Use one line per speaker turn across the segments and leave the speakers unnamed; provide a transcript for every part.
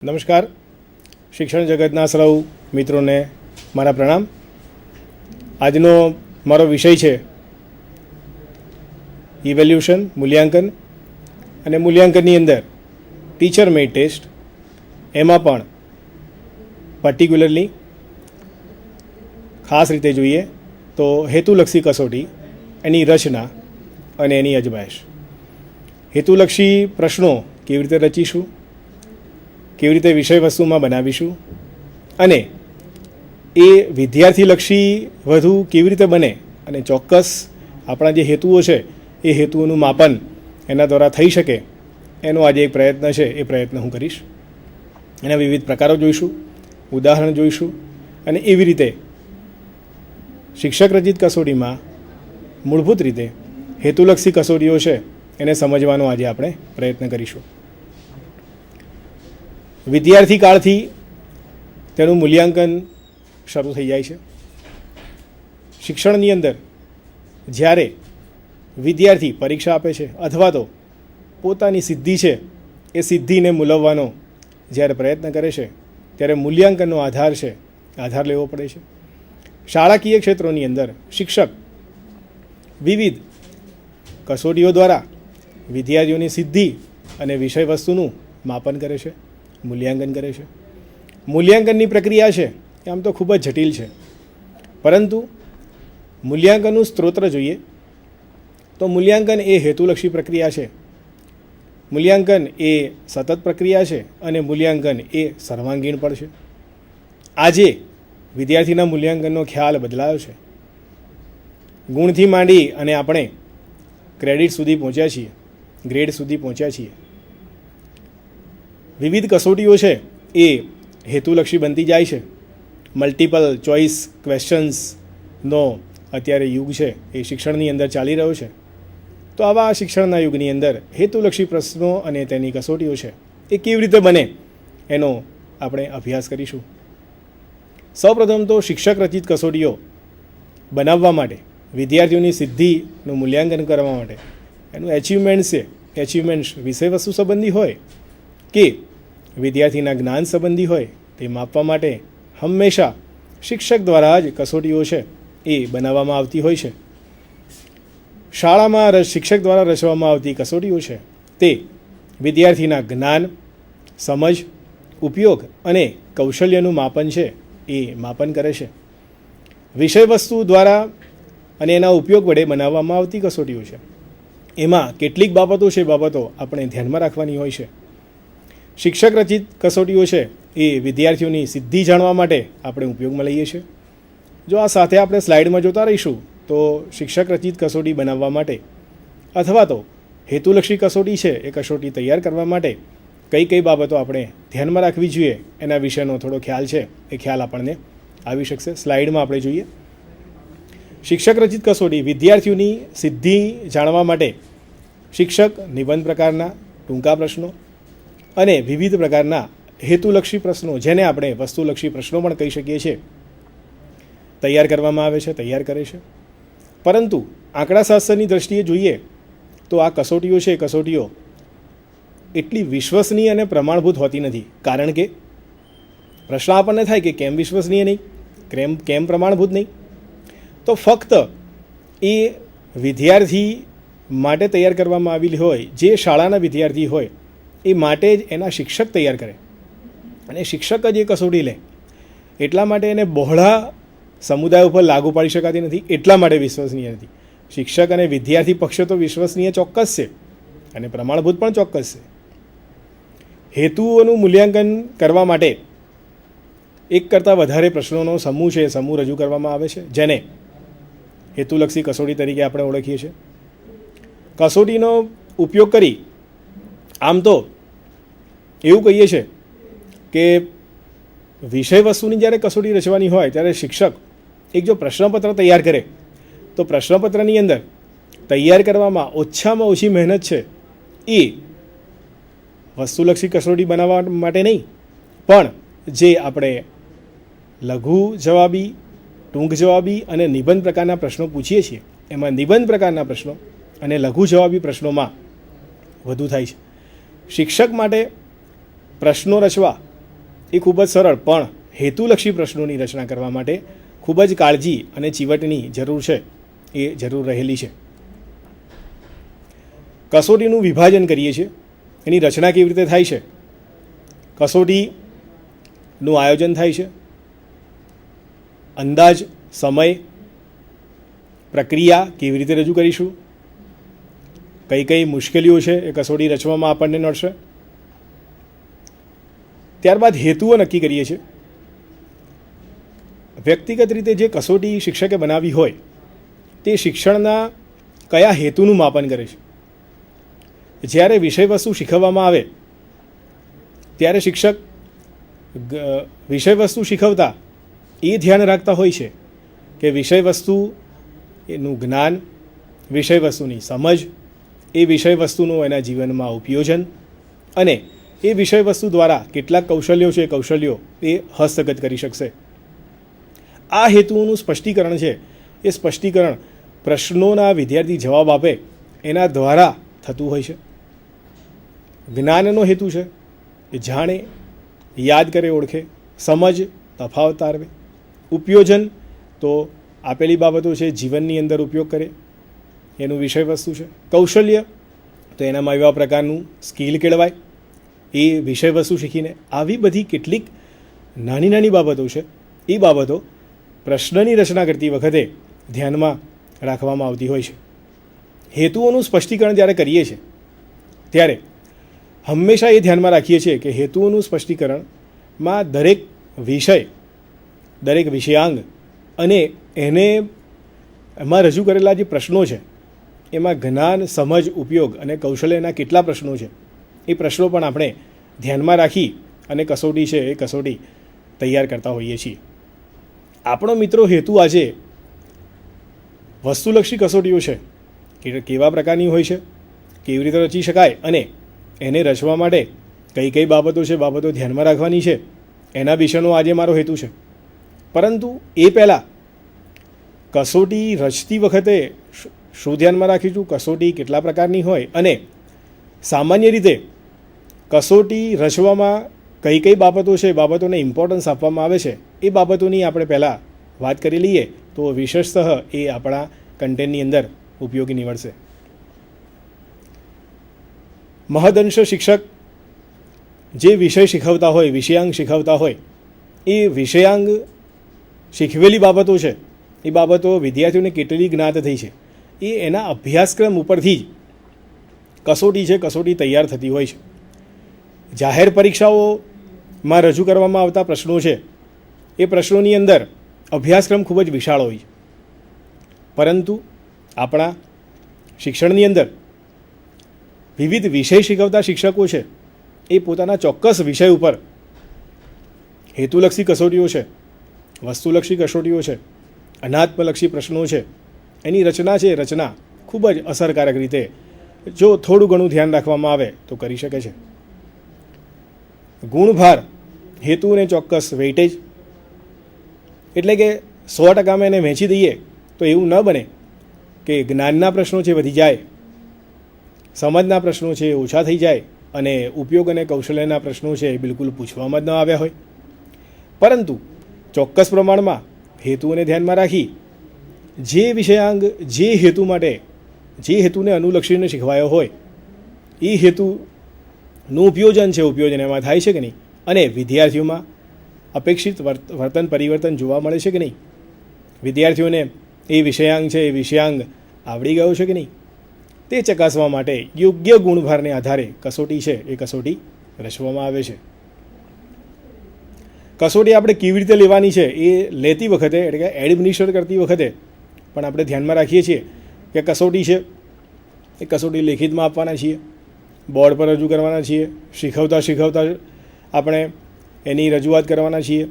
નમસ્કાર. શિક્ષણ જગતના સૌ મિત્રોને મારા પ્રણામ. આજનો મારો વિષય છે ઇવેલ્યુશન, મૂલ્યાંકન. અને મૂલ્યાંકનની અંદર ટીચર મેડ ટેસ્ટ, એમાં પણ પર્ટિક્યુલરલી ખાસ રીતે જોઈએ તો હેતુલક્ષી કસોટી, એની રચના અને એની અજમાયશ. હેતુલક્ષી પ્રશ્નો કેવી રીતે રચીશું, કેવી રીતે વિષય વસ્તુમાં બનાવીશું અને એ વિદ્યાર્થીલક્ષી વધુ કેવી રીતે બને અને ચોક્કસ આપણા જે હેતુઓ છે એ હેતુઓનું માપન એના દ્વારા થઈ શકે, એનો આજે એક પ્રયત્ન છે. એ પ્રયત્ન હું કરીશ. એના વિવિધ પ્રકારો જોઈશું, ઉદાહરણ જોઈશું અને એવી રીતે શિક્ષક રચિત કસોટીમાં મૂળભૂત રીતે હેતુલક્ષી કસોટીઓ છે એને સમજવાનો આજે આપણે પ્રયત્ન કરીશું. વિદ્યાર્થી કાળથી તેનું મૂલ્યાંકન શરૂ થઈ જાય છે. શિક્ષણની અંદર જ્યારે વિદ્યાર્થી પરીક્ષા આપે છે અથવા તો પોતાની સિદ્ધિ છે એ સિદ્ધિને મૂલવવાનો જ્યારે પ્રયત્ન કરે છે ત્યારે મૂલ્યાંકનનો આધાર લેવો પડે છે. શાળાકીય ક્ષેત્રોની અંદર શિક્ષક વિવિધ કસોટીઓ દ્વારા વિદ્યાર્થીઓની સિદ્ધિ અને વિષય વસ્તુનું માપન કરે છે, મૂલ્યાંકન કરે છે. મૂલ્યાંકનની પ્રક્રિયા છે એ આમ તો ખૂબ જ જટિલ છે, પરંતુ મૂલ્યાંકનનું સ્ત્રોત જોઈએ તો મૂલ્યાંકન એ હેતુલક્ષી પ્રક્રિયા છે, મૂલ્યાંકન એ સતત પ્રક્રિયા છે અને મૂલ્યાંકન એ સર્વાંગીણ પણ છે. આજે વિદ્યાર્થીના મૂલ્યાંકનનો ખ્યાલ બદલાયો છે. ગુણથી માંડી અને આપણે ક્રેડિટ સુધી પહોંચ્યા છીએ, ગ્રેડ સુધી પહોંચ્યા છીએ. વિવિધ કસોટીઓ છે એ હેતુલક્ષી બનતી જાય છે. મલ્ટિપલ ચોઇસ ક્વેશ્ચન્સનો અત્યારે યુગ છે, એ શિક્ષણની અંદર ચાલી રહ્યો છે. તો આવા શિક્ષણના યુગની અંદર હેતુલક્ષી પ્રશ્નો અને તેની કસોટીઓ છે એ કેવી રીતે બને એનો આપણે અભ્યાસ કરીશું. સૌપ્રથમ તો શિક્ષક રચિત કસોટીઓ બનાવવા માટે, વિદ્યાર્થીઓની સિદ્ધિનું મૂલ્યાંકન કરવા માટે એનું એચિવમેન્ટ્સ વિષય વસ્તુ સંબંધી હોય કે વિદ્યાર્થીના જ્ઞાન સંબંધી હોય, તે માપવા માટે હંમેશા શિક્ષક દ્વારા જ કસોટીઓ છે એ બનાવવામાં આવતી હોય છે. શાળામાં શિક્ષક દ્વારા રચવામાં આવતી કસોટીઓ છે તે વિદ્યાર્થીના જ્ઞાન, સમજ, ઉપયોગ અને કૌશલ્યનું માપન છે એ માપન કરે છે. વિષય વસ્તુ દ્વારા અને એના ઉપયોગ વડે બનાવવામાં આવતી કસોટીઓ છે એમાં કેટલીક બાબતો છે, બાબતો આપણે ધ્યાનમાં રાખવાની હોય છે. શિક્ષક રચિત કસોટીઓ છે એ વિદ્યાર્થીઓની સિદ્ધિ જાણવા માટે આપણે ઉપયોગમાં લઈએ છીએ. જો આ સાથે આપણે સ્લાઇડમાં જોતા રહીશું તો શિક્ષક રચિત કસોટી બનાવવા માટે અથવા તો હેતુલક્ષી કસોટી છે એ કસોટી તૈયાર કરવા માટે કઈ બાબતો આપણે ધ્યાનમાં રાખવી જોઈએ એના વિશેનો થોડો ખ્યાલ છે, એ ખ્યાલ આપણને આવી શકશે. સ્લાઇડમાં આપણે જોઈએ. શિક્ષક રચિત કસોટી વિદ્યાર્થીઓની સિદ્ધિ જાણવા માટે શિક્ષક નિબંધ પ્રકારના ટૂંકા પ્રશ્નો અને વિવિધ પ્રકારના હેતુલક્ષી પ્રશ્નો, જેને આપણે વસ્તુલક્ષી પ્રશ્નો પણ કહી શકીએ છીએ, તૈયાર કરવામાં આવે છે, તૈયાર કરે છે. પરંતુ આંકડાશાસ્ત્રની દૃષ્ટિએ જોઈએ તો આ કસોટીઓ છે, કસોટીઓ એટલી વિશ્વસનીય અને પ્રમાણભૂત હોતી નથી. કારણ કે પ્રશ્ન આપણને થાય કે કેમ વિશ્વસનીય નહીં, કેમ પ્રમાણભૂત નહીં? તો ફક્ત એ વિદ્યાર્થી માટે તૈયાર કરવામાં આવેલી હોય, જે શાળાના વિદ્યાર્થી હોય એ માટે જ એના શિક્ષક તૈયાર કરે અને શિક્ષક જ એ કસોટી લે, એટલા માટે એને બહોળા સમુદાય ઉપર લાગુ પાડી શકાતી નથી, એટલા માટે વિશ્વસનીય નથી. શિક્ષક અને વિદ્યાર્થી પક્ષે તો વિશ્વસનીય ચોક્કસ છે અને પ્રમાણભૂત પણ ચોક્કસ છે. હેતુઓનું મૂલ્યાંકન કરવા માટે એક કરતાં વધારે પ્રશ્નોનો સમૂહ છે, સમૂહ રજૂ કરવામાં આવે છે, જેને હેતુલક્ષી કસોટી તરીકે આપણે ઓળખીએ છીએ. કસોટીનો ઉપયોગ કરી આમ તો એવું કહીએ છીએ કે વિષય વસ્તુની જ્યારે કસોટી રચવાની હોય ત્યારે શિક્ષક એક જો પ્રશ્નપત્ર તૈયાર કરે તો પ્રશ્નપત્રની અંદર તૈયાર કરવામાં ઓછામાં ઓછી મહેનત છે એ વસ્તુલક્ષી કસોટી બનાવવા માટે નહીં, પણ જે આપણે લઘુ જવાબી, ટૂંક જવાબી અને નિબંધ પ્રકારના પ્રશ્નો પૂછીએ છીએ એમાં નિબંધ પ્રકારના પ્રશ્નો અને લઘુ જવાબી પ્રશ્નોમાં વધુ થાય છે. શિક્ષક માટે પ્રશ્નો રચવા એ ખૂબ જ સરળ પણ હેતુલક્ષી પ્રશ્નોની રચના કરવા માટે ખૂબ જ કાળજી અને ચીવટની જરૂર છે, એ જરૂર રહેલી છે. કસોટીનું વિભાજન કરીએ છીએ, એની રચના કેવી રીતે થાય છે, કસોટીનું આયોજન થાય છે, અંદાજ, સમય, પ્રક્રિયા કેવી રીતે રજૂ કરીશું, કઈ કઈ મુશ્કેલીઓ છે એ કસોટી રચવામાં આપણને નડશે. ત્યારબાદ હેતુઓ નક્કી કરીએ છીએ. વ્યક્તિગત રીતે જે કસોટી શિક્ષકે બનાવી હોય તે શિક્ષણના કયા હેતુનું માપન કરે છે. જ્યારે વિષય વસ્તુ શીખવવામાં આવે ત્યારે શિક્ષક વિષય વસ્તુ શીખવતા એ ધ્યાન રાખતા હોય છે કે વિષય વસ્તુ એનું જ્ઞાન, વિષય વસ્તુની સમજ, એ વિષય વસ્તુનું એના જીવનમાં ઉપયોજન અને એ વિષય વસ્તુ દ્વારા કેટલાક કૌશલ્યો છે, કૌશલ્યો એ હસ્તગત કરી શકશે. આ હેતુઓનું સ્પષ્ટીકરણ છે, એ સ્પષ્ટીકરણ પ્રશ્નોના વિદ્યાર્થી જવાબ આપે એના દ્વારા થતું હોય છે. જ્ઞાનનો હેતુ છે એ જાણે, યાદ કરે, ઓળખે, સમજ, તફાવત તારવે, ઉપયોજન તો આપેલી બાબતો છે જીવનની અંદર ઉપયોગ કરે એનું વિષય વસ્તુ છે, કૌશલ્ય તો એનામાં એવા પ્રકારનું સ્કિલ કેળવાય એ વિષય વસ્તુ શીખીને. આવી બધી કેટલીક નાની નાની બાબતો છે, એ બાબતો પ્રશ્નની રચના કરતી વખતે ધ્યાનમાં રાખવામાં આવતી હોય છે. હેતુઓનું સ્પષ્ટીકરણ જ્યારે કરીએ છીએ ત્યારે હંમેશા એ ધ્યાનમાં રાખીએ છીએ કે હેતુઓનું સ્પષ્ટીકરણમાં દરેક વિષય, દરેક વિષયાંગ અને એને એમાં રજૂ કરેલા જે પ્રશ્નો છે એમાં જ્ઞાન, સમજ, ઉપયોગ અને કૌશલ્યના કેટલા પ્રશ્નો છે એ પ્રશ્નો પણ આપણે ધ્યાનમાં રાખી અને કસોટી છે એ કસોટી તૈયાર કરતા હોઈએ છીએ. આપણો મિત્રો હેતુ આજે વસ્તુલક્ષી કસોટીઓ છે કે કેવા પ્રકારની હોય છે, કેવી રીતે રચી શકાય અને એને રચવા માટે કઈ કઈ બાબતો છે, બાબતો ધ્યાનમાં રાખવાની છે, એના વિશેનો આજે મારો હેતુ છે. પરંતુ એ પહેલાં કસોટી રચતી વખતે શું ધ્યાનમાં રાખીશું, કસોટી કેટલા પ્રકારની હોય અને સામાન્ય રીતે કસોટી રચવામાં કઈ કઈ બાબતો છે, બાબતોને ઇમ્પોર્ટન્સ આપવામાં આવે છે, એ બાબતોની આપણે પહેલાં વાત કરી લઈએ તો વિશેષતઃ એ આપણા કન્ટેન્ટની અંદર ઉપયોગી નીવડશે. મહદઅંશ શિક્ષક જે વિષય શીખવતા હોય, વિષયાંગ શીખવતા હોય, એ વિષયાંગ શીખવેલી બાબતો છે, એ બાબતો વિદ્યાર્થીઓને કેટલી જ્ઞાત થઈ છે એ એના અભ્યાસક્રમ ઉપરથી જ કસોટી છે, કસોટી તૈયાર થતી હોય છે. જાહેર પરીક્ષાઓમાં રજૂ કરવામાં આવતા પ્રશ્નો છે એ પ્રશ્નોની અંદર અભ્યાસક્રમ ખૂબ જ વિશાળ હોય છે, પરંતુ આપણા શિક્ષણની અંદર વિવિધ વિષય શીખવતા શિક્ષકો છે એ પોતાના ચોક્કસ વિષય ઉપર હેતુલક્ષી કસોટીઓ છે, વસ્તુલક્ષી કસોટીઓ છે, અનાત્મલક્ષી પ્રશ્નો છે, એની રચના છે, રચના ખૂબ જ અસરકારક રીતે જો થોડું ઘણું ધ્યાન રાખવામાં આવે તો કરી શકે છે. ગુણભાર, હેતુને ચોક્કસ વેઇટેજ, એટલે કે 100%માં એને વહેંચી દઈએ તો એવું ન બને કે જ્ઞાનના પ્રશ્નો છે વધી જાય, સમજના પ્રશ્નો છે ઓછા થઈ જાય અને ઉપયોગ અને કૌશલ્યના પ્રશ્નો છે એ બિલકુલ પૂછવામાં જ ન આવ્યા હોય. પરંતુ ચોક્કસ પ્રમાણમાં હેતુઓને ધ્યાનમાં રાખી જે વિષયાંગ જે હેતુ માટે, જે હેતુને અનુલક્ષીને શીખવાયો હોય એ હેતુનું ઉપયોજન છે, ઉપયોજન એમાં થાય છે કે નહીં અને વિદ્યાર્થીઓમાં અપેક્ષિત વર્તન પરિવર્તન જોવા મળે છે કે નહીં, વિદ્યાર્થીઓને એ વિષયાંગ છે એ વિષયાંગ આવડી ગયો છે કે નહીં, તે ચકાસવા માટે યોગ્ય ગુણભારને આધારે કસોટી છે એ કસોટી રચવામાં આવે છે. કસોટી આપણે કેવી રીતે લેવાની છે એ લેતી વખતે, એટલે કે એડમિનિસ્ટર કરતી વખતે પણ આપણે ધ્યાનમાં રાખીએ છીએ કે કસોટી છે એ કસોટી લેખિતમાં આપવાના છીએ, બોર્ડ પર રજૂ કરવાના છીએ, શીખવતા આપણે એની રજૂઆત કરવાના છીએ,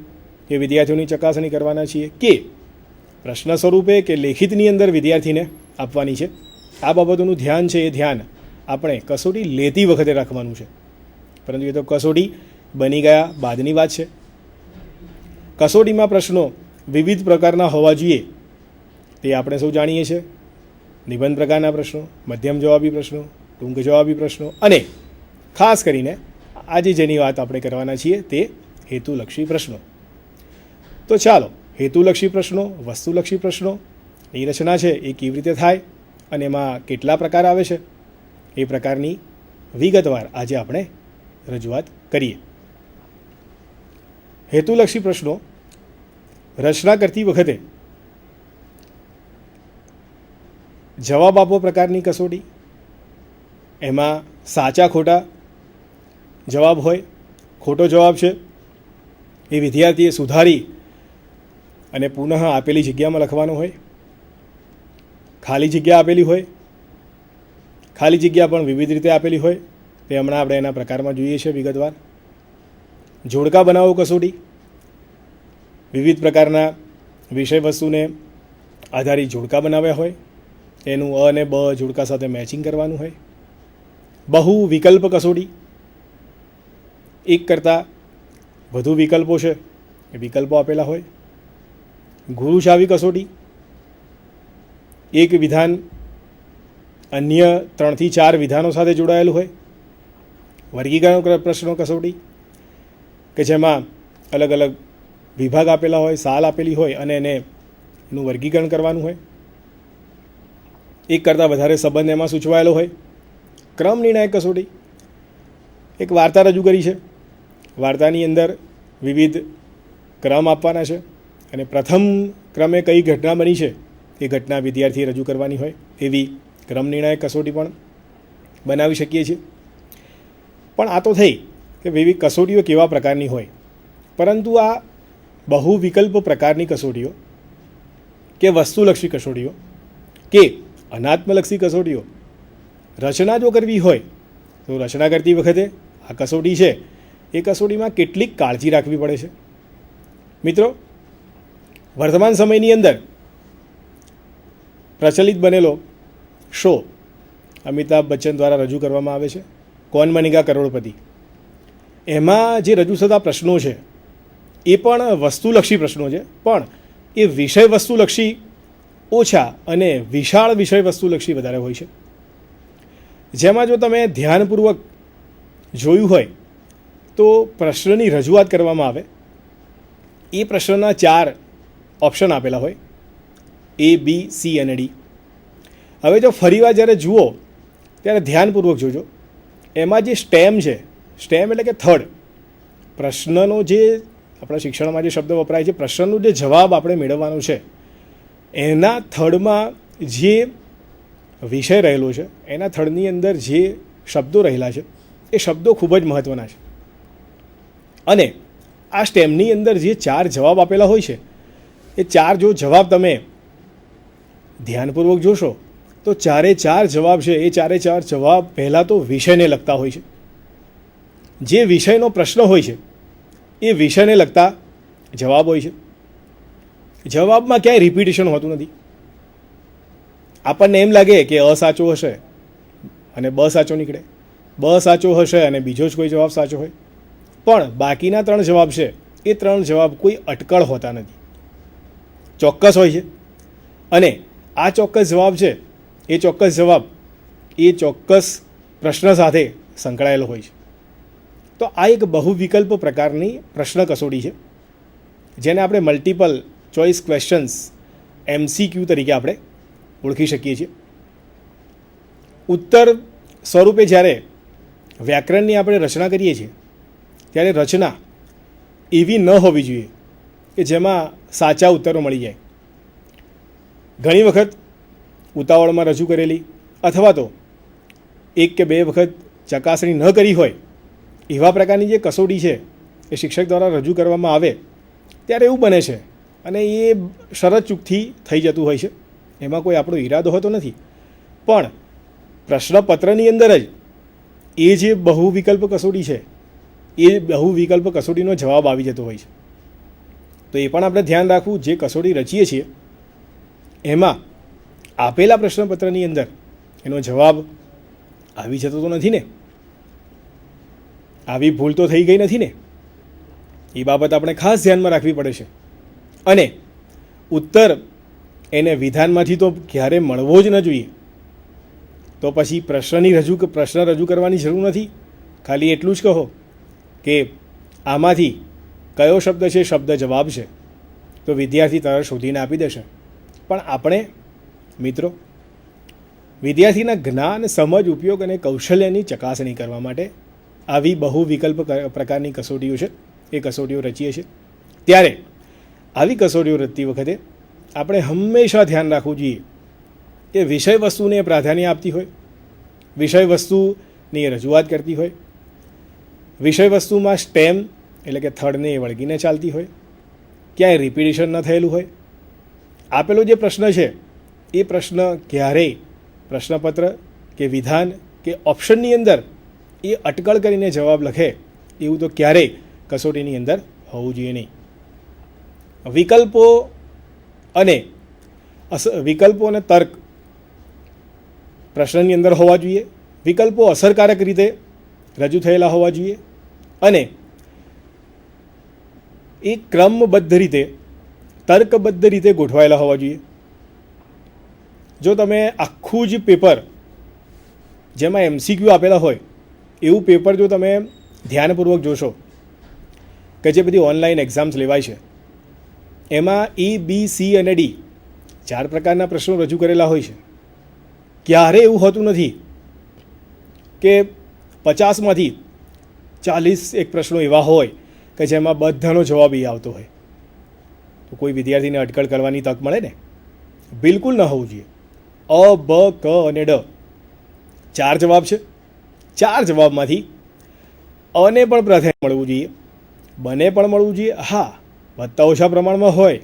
કે વિદ્યાર્થીઓની ચકાસણી કરવાના છીએ કે પ્રશ્ન સ્વરૂપે કે લેખિતની અંદર વિદ્યાર્થીને આપવાની છે. આ બાબતોનું ધ્યાન છે એ ધ્યાન આપણે કસોટી લેતી વખતે રાખવાનું છે. પરંતુ એ તો કસોટી બની ગયા બાદની વાત છે. કસોટીમાં પ્રશ્નો વિવિધ પ્રકારના હોવા જોઈએ તે આપણે સૌ જાણીએ છીએ. નિબંધ પ્રકારના પ્રશ્નો, મધ્યમ જવાબી પ્રશ્નો, ટૂંક જવાબી પ્રશ્નો અને ખાસ કરીને આજે જેની વાત આપણે કરવાના છીએ તે હેતુલક્ષી પ્રશ્નો. તો ચાલો, હેતુલક્ષી પ્રશ્નો, વસ્તુલક્ષી પ્રશ્નોની રચના છે એ કેવી રીતે થાય અને એમાં કેટલા પ્રકાર આવે છે એ પ્રકારની વિગતવાર આજે આપણે રજૂઆત કરીએ. હેતુલક્ષી પ્રશ્નો રચના કરતી વખતે જવાબ આપો પ્રકારની કસોટી, એમાં સાચા ખોટા જવાબ હોય. ખોટો જવાબ છે એ વિદ્યાર્થીએ સુધારી અને પુનઃ આપેલી જગ્યામાં લખવાનો હોય. ખાલી જગ્યા આપેલી હોય, ખાલી જગ્યા પણ વિવિધ રીતે આપેલી હોય, તે હમણાં આપણે એના પ્રકારમાં જોઈએ છીએ વિગતવાર. જોડકા બનાવો કસોટી, વિવિધ પ્રકારના વિષય વસ્તુને આધારિત જોડકા બનાવ્યા હોય, એનું અ અને બ જોડકા સાથે મેચિંગ કરવાનું હોય. બહુ વિકલ્પ કસોટી, એક કરતાં વધુ વિકલ્પો છે એ વિકલ્પો આપેલા હોય. ગુરુ ચાવી કસોટી, એક વિધાન અન્ય 3 થી 4 વિધાનો સાથે જોડાયેલું હોય. વર્ગીકરણ પ્રશ્નો કસોટી કે જેમાં અલગ અલગ વિભાગ આપેલા હોય, સાલ આપેલી હોય અને એનું વર્ગીકરણ કરવાનું હોય. એક કરતાં વધારે સંબંધ એમાં સૂચવાયેલો હોય. ક્રમ નિર્ણાયક કસોટી, એક વાર્તા રજૂ કરી છે, વાર્તાની અંદર વિવિધ ક્રમ આપવાના છે અને પ્રથમ ક્રમે કઈ ઘટના બની છે એ ઘટના વિદ્યાર્થીએ રજૂ કરવાની હોય. એવી ક્રમ નિર્ણાયક કસોટી પણ બનાવી શકીએ છીએ. પણ આ તો થઈ કે વિવિધ કસોટીઓ કેવા પ્રકારની હોય, પરંતુ આ બહુ વિકલ્પ પ્રકારની કસોટીઓ કે વસ્તુલક્ષી કસોટીઓ કે અનાત્મલક્ષી કસોટીઓ રચના જો કરવી હોય તો રચના કરતી વખતે આ કસોટી છે એ કસોટીમાં કેટલીક કાળજી રાખવી પડે છે. મિત્રો, વર્તમાન સમયની અંદર પ્રચલિત બનેલો શો અમિતાભ બચ્ચન દ્વારા રજૂ કરવામાં આવે છે, કૌન બનેગા કરોડપતિ. એમાં જે રજૂ થતા પ્રશ્નો છે એ પણ વસ્તુલક્ષી પ્રશ્નો છે, પણ એ વિષય વસ્તુલક્ષી ઓછા અને વિશાળ વિષય વસ્તુલક્ષી વધારે હોય છે. જેમાં જો તમે ધ્યાનપૂર્વક જોયું હોય તો પ્રશ્નની રજૂઆત કરવામાં આવે એ પ્રશ્નના 4 ઓપ્શન આપેલા હોય, A, B, C અને D. હવે જો ફરીવાર જ્યારે જુઓ ત્યારે ધ્યાનપૂર્વક જોજો. એમાં જે સ્ટેમ છે, સ્ટેમ એટલે કે થડ, પ્રશ્નનો જે આપણા શિક્ષણમાં જે શબ્દ વપરાય છે, પ્રશ્નનો જે જવાબ આપણે મેળવવાનો છે એના થડમાં જે વિષય રહેલો છે, એના થડની અંદર જે શબ્દો રહેલા છે એ શબ્દો ખૂબ જ મહત્ત્વના છે. અને આ સ્ટેમની અંદર જે 4 જવાબ આપેલા હોય છે એ 4 જો જવાબ તમે ધ્યાનપૂર્વક જોશો તો 4 જવાબ છે એ 4 જવાબ પહેલાં તો વિષયને લગતા હોય છે. જે વિષયનો પ્રશ્ન હોય છે એ વિષયને લગતા જવાબ હોય છે. જવાબમાં ક્યાંય રિપીટેશન હોતું નથી. આપણને એમ લાગે કે અ સાચો હશે અને બ સાચો નીકળે, બ સાચો હશે અને બીજો જ કોઈ જવાબ સાચો હોય, પણ બાકીના 3 જવાબ છે એ 3 જવાબ કોઈ અટકળ હોતા નથી, ચોક્કસ હોય છે. અને આ ચોક્કસ જવાબ છે એ ચોક્કસ જવાબ એ ચોક્કસ પ્રશ્ન સાથે સંકળાયેલો હોય છે. તો આ એક બહુ વિકલ્પ પ્રકારની પ્રશ્ન કસોટી છે જેને આપણે મલ્ટિપલ ચોઇસ ક્વેશ્ચન્સ MCQ તરીકે આપણે ઓળખી શકીએ છીએ. ઉત્તર સ્વરૂપે જ્યારે વ્યાકરણની આપણે રચના કરીએ છીએ ત્યારે રચના એવી ન હોવી જોઈએ કે જેમાં સાચા ઉત્તરો મળી જાય. ઘણી વખત ઉતાવળમાં રજૂ કરેલી અથવા તો 1 કે 2 વખત ચકાસણી ન કરી હોય એવા પ્રકારની જે કસોટી છે એ શિક્ષક દ્વારા રજૂ કરવામાં આવે ત્યારે એવું બને છે અને એ શરત ચૂકથી થઈ જતું હોય છે. એમાં કોઈ આપણો ઈરાદો હોતો નથી, પણ પ્રશ્નપત્રની અંદર જ એ જે બહુ વિકલ્પ કસોટી છે એ બહુ વિકલ્પ કસોટીનો જવાબ આવી જતો હોય છે. તો એ પણ આપણે ધ્યાન રાખવું, જે કસોટી રચીએ છીએ એમાં આપેલા પ્રશ્નપત્રની અંદર એનો જવાબ આવી જતો તો નથી ને, આવી ભૂલ તો થઈ ગઈ નથી ને, એ બાબત આપણે ખાસ ધ્યાનમાં રાખવી પડે છે. અને ઉત્તર એને વિધાનમાંથી તો ક્યારે મળવો જ ન જોઈએ. તો પછી પ્રશ્ન રજૂ કરવાની જરૂર નથી. ખાલી એટલું જ કહો કે આમાંથી કયો શબ્દ છે શબ્દ જવાબ છે, તો વિદ્યાર્થી તરત શોધીને આપી દેશે. પણ આપણે મિત્રો વિદ્યાર્થીના જ્ઞાન, સમજ, ઉપયોગ અને કૌશલ્યની ચકાસણી કરવા માટે આવી બહુ વિકલ્પ પ્રકારની કસોટીઓ છે એ કસોટીઓ રચીએ છીએ. ત્યારે આવી કસોટીઓ રચતી વખતે આપણે હંમેશા ધ્યાન રાખવું જોઈએ કે વિષય વસ્તુને પ્રાધાન્ય આપતી હોય, વિષય વસ્તુની રજૂઆત કરતી હોય, વિષય વસ્તુમાં સ્ટેમ એટલે કે થડને વળગીને ચાલતી હોય, ક્યાંય રિપીટેશન ન થયેલું હોય. આપેલો જે પ્રશ્ન છે એ પ્રશ્ન ક્યારેય પ્રશ્નપત્ર કે વિધાન કે ઓપ્શનની અંદર એ અટકળ કરીને જવાબ લખે એવું તો ક્યારેય કસોટીની અંદર હોવું જોઈએ નહીં. વિકલ્પો અને તર્ક પ્રશ્નની અંદર હોવા જોઈએ. વિકલ્પો અસરકારક રીતે રજૂ થયેલા હોવા જોઈએ અને એ ક્રમબદ્ધ રીતે, તર્કબદ્ધ રીતે ગોઠવાયેલા હોવા જોઈએ. જો તમે આખું જ પેપર જેમાં MCQ આપેલા હોય એવું પેપર જો તમે ધ્યાનપૂર્વક જોશો કે જે બધી ઓનલાઈન એક્ઝામ્સ લેવાય છે એમાં E, B, C અને D 4 પ્રકારના પ્રશ્નો રજૂ કરેલા હોય છે. ક્યારે એવું હોતું નથી કે 50માંથી 40 એક પ્રશ્નો એવા હોય કે જેમાં બધાનો જવાબ એ આવતો હોય. તો કોઈ વિદ્યાર્થીને અટકળ કરવાની તક મળે ને? બિલકુલ ન હોવું જોઈએ. અ, બ, ક અને ડ 4 જવાબ છે. 4 જવાબમાંથી અને પણ પ્રાધાન્ય મળવું જોઈએ, બને પણ મળવું જોઈએ. હા, વધતા ઓછા પ્રમાણમાં હોય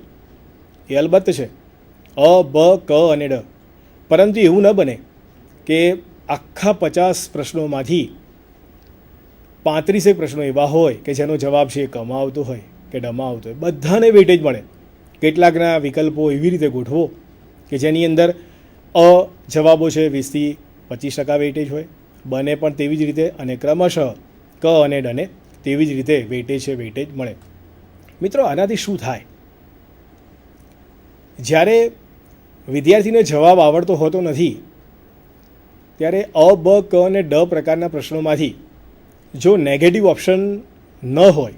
એ અલબત્ત છે, અ, બ, ક અને ડ. પરંતુ એવું ન બને કે આખા 50 પ્રશ્નોમાંથી 35 પ્રશ્નો એવા હોય કે જેનો જવાબ છે કમાં આવતો હોય કે ડમાં આવતો હોય. બધાને વેટેજ મળે. કેટલાકના વિકલ્પો એવી રીતે ગોઠવો કે જેની અંદર અ જવાબો છે 20થી 25% વેટેજ હોય, બને પણ તેવી જ રીતે અને ક્રમશઃ ક અને ડને તેવી જ રીતે વેટેજ મળે. મિત્રો, આનાથી શું થાય? જ્યારે વિદ્યાર્થીને જવાબ આવડતો હોતો નથી ત્યારે અ, બ, ક અને ડ પ્રકારના પ્રશ્નોમાંથી જો નેગેટિવ ઓપ્શન ન હોય,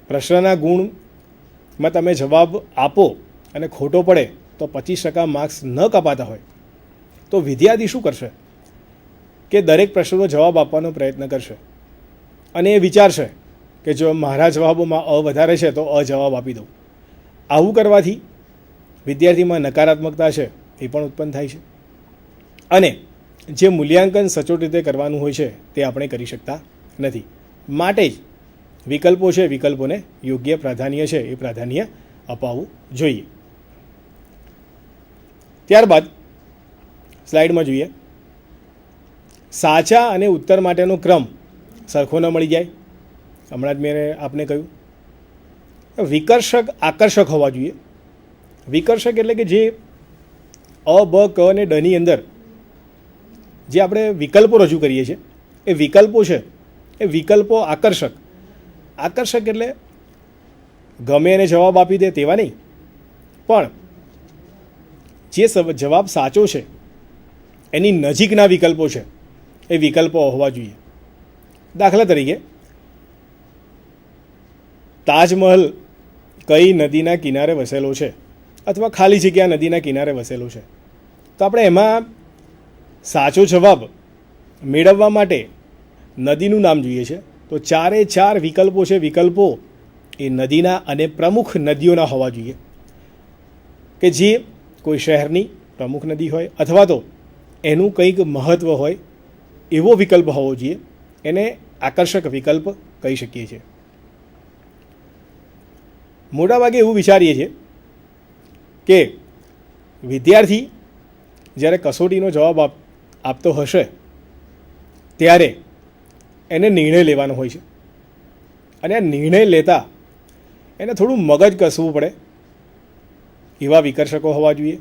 પ્રશ્નના ગુણમાં તમે જવાબ આપો અને ખોટો પડે તો 25% માર્ક્સ ન કપાતા હોય તો વિદ્યાર્થી શું કરશે કે દરેક પ્રશ્નનો જવાબ આપવાનો પ્રયત્ન કરશે અને એ વિચારશે કે જો મારા જવાબોમાં અ વધારે છે તો અ જવાબ આપી દઉં. આવું કરવાથી વિદ્યાર્થીમાં નકારાત્મકતા છે એ પણ ઉત્પન્ન થાય છે અને જે મૂલ્યાંકન સચોટ રીતે કરવાનું હોય છે તે આપણે કરી શકતા નથી. માટે જ વિકલ્પો છે, વિકલ્પોને યોગ્ય પ્રાધાન્ય છે એ પ્રાધાન્ય અપાવવું જોઈએ. ત્યારબાદ સ્લાઇડમાં જોઈએ, સાચા અને ઉત્તર માટેનો ક્રમ સરખો ન મળી જાય. હમણાં જ મેં આપને કહ્યું વિકર્ષક આકર્ષક હોવા જોઈએ. વિકર્ષક એટલે કે જે અ, બ, ક અને ડની અંદર જે આપણે વિકલ્પો રજૂ કરીએ છીએ એ વિકલ્પો છે એ વિકલ્પો આકર્ષક. આકર્ષક એટલે ગમે એને જવાબ આપી દે તેવા નહીં, પણ જે જવાબ સાચો છે એની નજીકના વિકલ્પો છે એ વિકલ્પો હોવા જોઈએ. દાખલા તરીકે તાજમહલ કઈ નદીના કિનારે વસેલો છે અથવા ખાલી જગ્યા નદીના કિનારે વસેલો છે, તો આપણે એમાં સાચો જવાબ મેળવવા માટે નદીનું નામ જોઈએ છે. તો 4 વિકલ્પો છે, વિકલ્પો એ નદીના અને પ્રમુખ નદીઓના હોવા જોઈએ કે જે કોઈ શહેરની પ્રમુખ નદી હોય અથવા તો એનું કંઈક મહત્ત્વ હોય એવો વિકલ્પ હોવો જોઈએ. એને આકર્ષક વિકલ્પ કહી શકીએ છીએ. મોટાભાગે એવું વિચારીએ છીએ કે વિદ્યાર્થી જ્યારે કસોટીનો જવાબ આપતો હશે ત્યારે એને નિર્ણય લેવાનો હોય છે અને આ નિર્ણય લેતા એને થોડું મગજ કસવું પડે એવા વિકર્ષકો હોવા જોઈએ.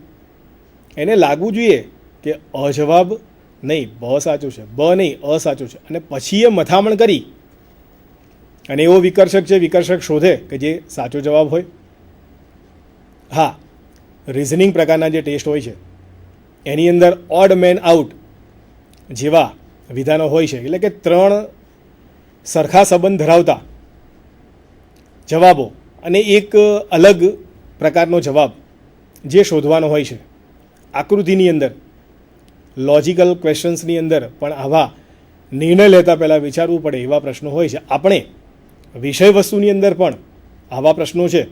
એને લાગવું જોઈએ કે અ જવાબ નહીં, બ સાચું છે, બ નહીં, અ સાચું છે, અને પછી એ મથામણ કરી અને એવો વિકર્ષક શોધે કે જે સાચો જવાબ હોય. હા, રિઝનિંગ પ્રકારના જે ટેસ્ટ હોય છે એની અંદર ઓડ મેન આઉટ જેવા વિધાનો હોય છે, એટલે કે 3 સરખા સંબંધ ધરાવતા જવાબો અને એક અલગ પ્રકારનો જવાબ જે શોધવાનો હોય છે. આકૃતિની અંદર, લોજિકલ ક્વેશ્ચન્સની અંદર પણ આવા નિર્ણય લેતા પહેલાં વિચારવું પડે એવા પ્રશ્નો હોય છે. આપણે વિષય વસ્તુની અંદર પણ આવા પ્રશ્નો છે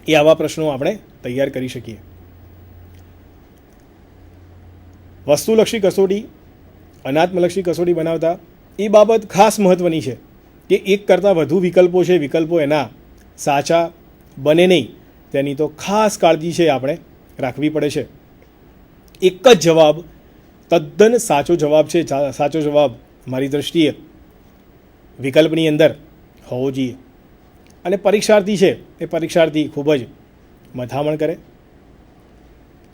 એ આવા પ્રશ્નો આપણે તૈયાર કરી શકીએ. વસ્તુલક્ષી કસોટી, અનાત્મલક્ષી કસોટી બનાવતા એ બાબત ખાસ મહત્ત્વની છે કે એક કરતાં વધુ વિકલ્પો છે, વિકલ્પો એના સાચા બને નહીં તેની તો ખાસ કાળજી છે આપણે રાખવી પડે છે. એક જ જવાબ તદ્દન સાચો જવાબ છે, સાચો જવાબ મારી દૃષ્ટિએ વિકલ્પની અંદર હોવો જોઈએ. અને પરીક્ષાર્થી છે એ પરીક્ષાર્થી ખૂબ જ મથામણ કરે,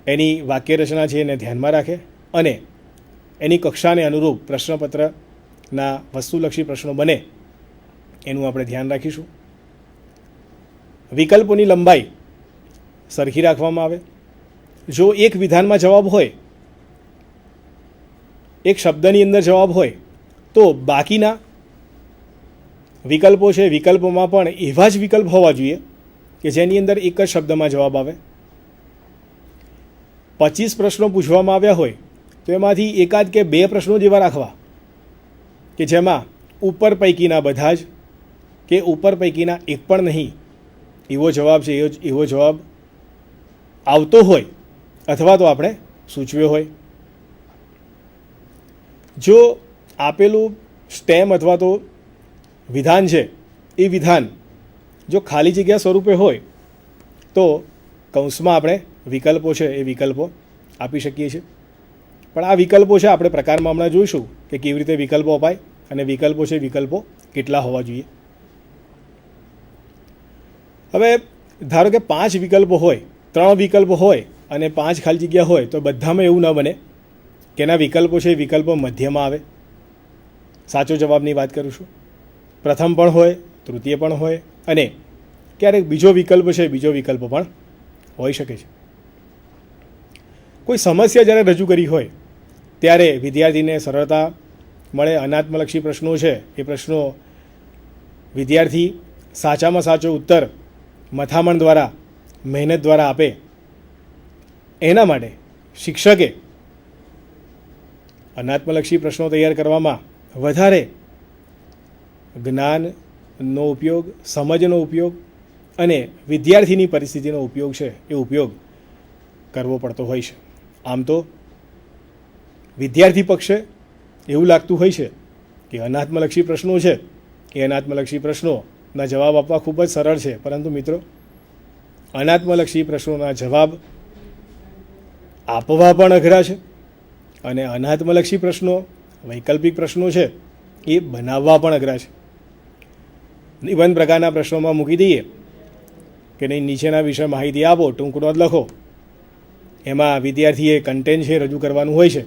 એની વાક્ય રચના છે એને ધ્યાનમાં રાખે અને એની કક્ષાને અનુરૂપ પ્રશ્નપત્રના વસ્તુલક્ષી પ્રશ્નો બને એનું આપણે ધ્યાન રાખીશું. વિકલ્પોની લંબાઈ સરખી રાખવામાં આવે. જો એક વિધાનમાં જવાબ હોય, એક શબ્દની અંદર જવાબ હોય, તો બાકીના વિકલ્પો છે વિકલ્પોમાં પણ એવા જ વિકલ્પ હોવા જોઈએ કે જેની અંદર એક જ શબ્દમાં જવાબ આવે. 25 પ્રશ્નો પૂછવામાં આવ્યા હોય તો એમાંથી એકાદ કે બે પ્રશ્નો જ એવા રાખવા કે જેમાં ઉપર પૈકીના બધા જ કે ઉપર પૈકીના એક પણ નહીં એવો જવાબ છે, એવો જવાબ આવતો હોય અથવા તો આપણે સૂચવ્યો હોય. જો આપેલું સ્ટેમ અથવા તો વિધાન છે એ વિધાન જો ખાલી જગ્યા સ્વરૂપે હોય તો કૌંસમાં આપણે વિકલ્પો છે એ વિકલ્પો આપી શકીએ છીએ. પણ આ વિકલ્પો છે આપણે પ્રકારમાં હમણાં જોઈશું કે કેવી રીતે વિકલ્પો અપાય અને વિકલ્પો છે વિકલ્પો કેટલા હોવા જોઈએ. હવે ધારો કે 5 વિકલ્પો હોય, 3 વિકલ્પો હોય અને 5 ખાલી જગ્યા હોય તો બધામાં એવું ન બને કે એના વિકલ્પો છે વિકલ્પો મધ્યમાં આવે. સાચો જવાબની વાત કરું છું. પ્રથમ પણ હોય, તૃતીય પણ હોય અને ક્યારેક બીજો વિકલ્પ છે બીજો વિકલ્પ પણ હોઈ શકે છે. કોઈ સમસ્યા જ્યારે રજૂ કરી હોય ત્યારે વિદ્યાર્થીને સરળતા મળે. અનાત્મલક્ષી પ્રશ્નો છે એ પ્રશ્નો વિદ્યાર્થી સાચામાં સાચો ઉત્તર મથામણ દ્વારા, મહેનત દ્વારા આપે એના માટે શિક્ષકે અનાત્મલક્ષી પ્રશ્નો તૈયાર કરવામાં વધારે જ્ઞાનનો ઉપયોગ, સમજનો ઉપયોગ અને વિદ્યાર્થીની પરિસ્થિતિનો ઉપયોગ છે એ ઉપયોગ કરવો પડતો હોય છે. આમ તો વિદ્યાર્થી પક્ષે એવું લાગતું હોય છે કે અનાત્મલક્ષી પ્રશ્નો છે એ અનાત્મલક્ષી પ્રશ્નોના જવાબ આપવા ખૂબ જ સરળ છે, પરંતુ મિત્રો અનાત્મલક્ષી પ્રશ્નોના જવાબ આપવા પણ અઘરા છે અને અનાત્મલક્ષી પ્રશ્નો, વૈકલ્પિક પ્રશ્નો છે એ બનાવવા પણ અઘરા છે. નિબંધ પ્રકારના પ્રશ્નોમાં મૂકી દઈએ કે નહીં નીચેના વિશે માહિતી આપો, ટૂંક નોંધ લખો. એમાં વિદ્યાર્થીએ કન્ટેન્ટ છે રજૂ કરવાનું હોય છે,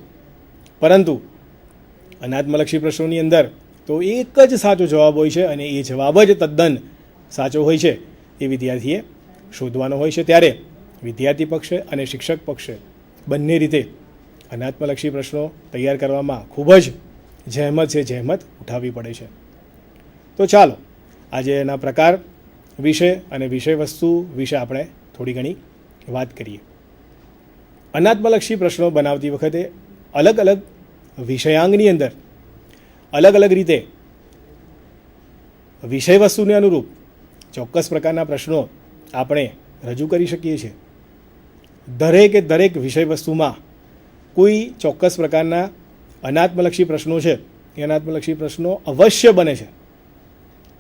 પરંતુ અનાત્મલક્ષી પ્રશ્નોની અંદર તો એક જ સાચો જવાબ હોય છે અને એ જવાબ જ તદ્દન સાચો હોય છે એ વિદ્યાર્થીએ શોધવાનો હોય છે. ત્યારે વિદ્યાર્થી પક્ષે અને શિક્ષક પક્ષે બંને રીતે અનાત્મલક્ષી પ્રશ્નો તૈયાર કરવામાં ખૂબ જ જહેમત ઉઠાવવી પડે છે. તો ચાલો આજે એના પ્રકાર વિશે અને વિષય વસ્તુ વિશે આપણે થોડી ઘણી વાત કરીએ. અનાત્મલક્ષી પ્રશ્નો બનાવતી વખતે અલગ અલગ વિષયાંગની અંદર અલગ અલગ રીતે વિષય વસ્તુને અનુરૂપ ચોક્કસ પ્રકારના પ્રશ્નો આપણે રજૂ કરી શકીએ છીએ. દરેકે દરેક વિષય વસ્તુમાં કોઈ ચોક્કસ પ્રકારના અનાત્મલક્ષી પ્રશ્નો છે એ અનાત્મલક્ષી પ્રશ્નો અવશ્ય બને છે.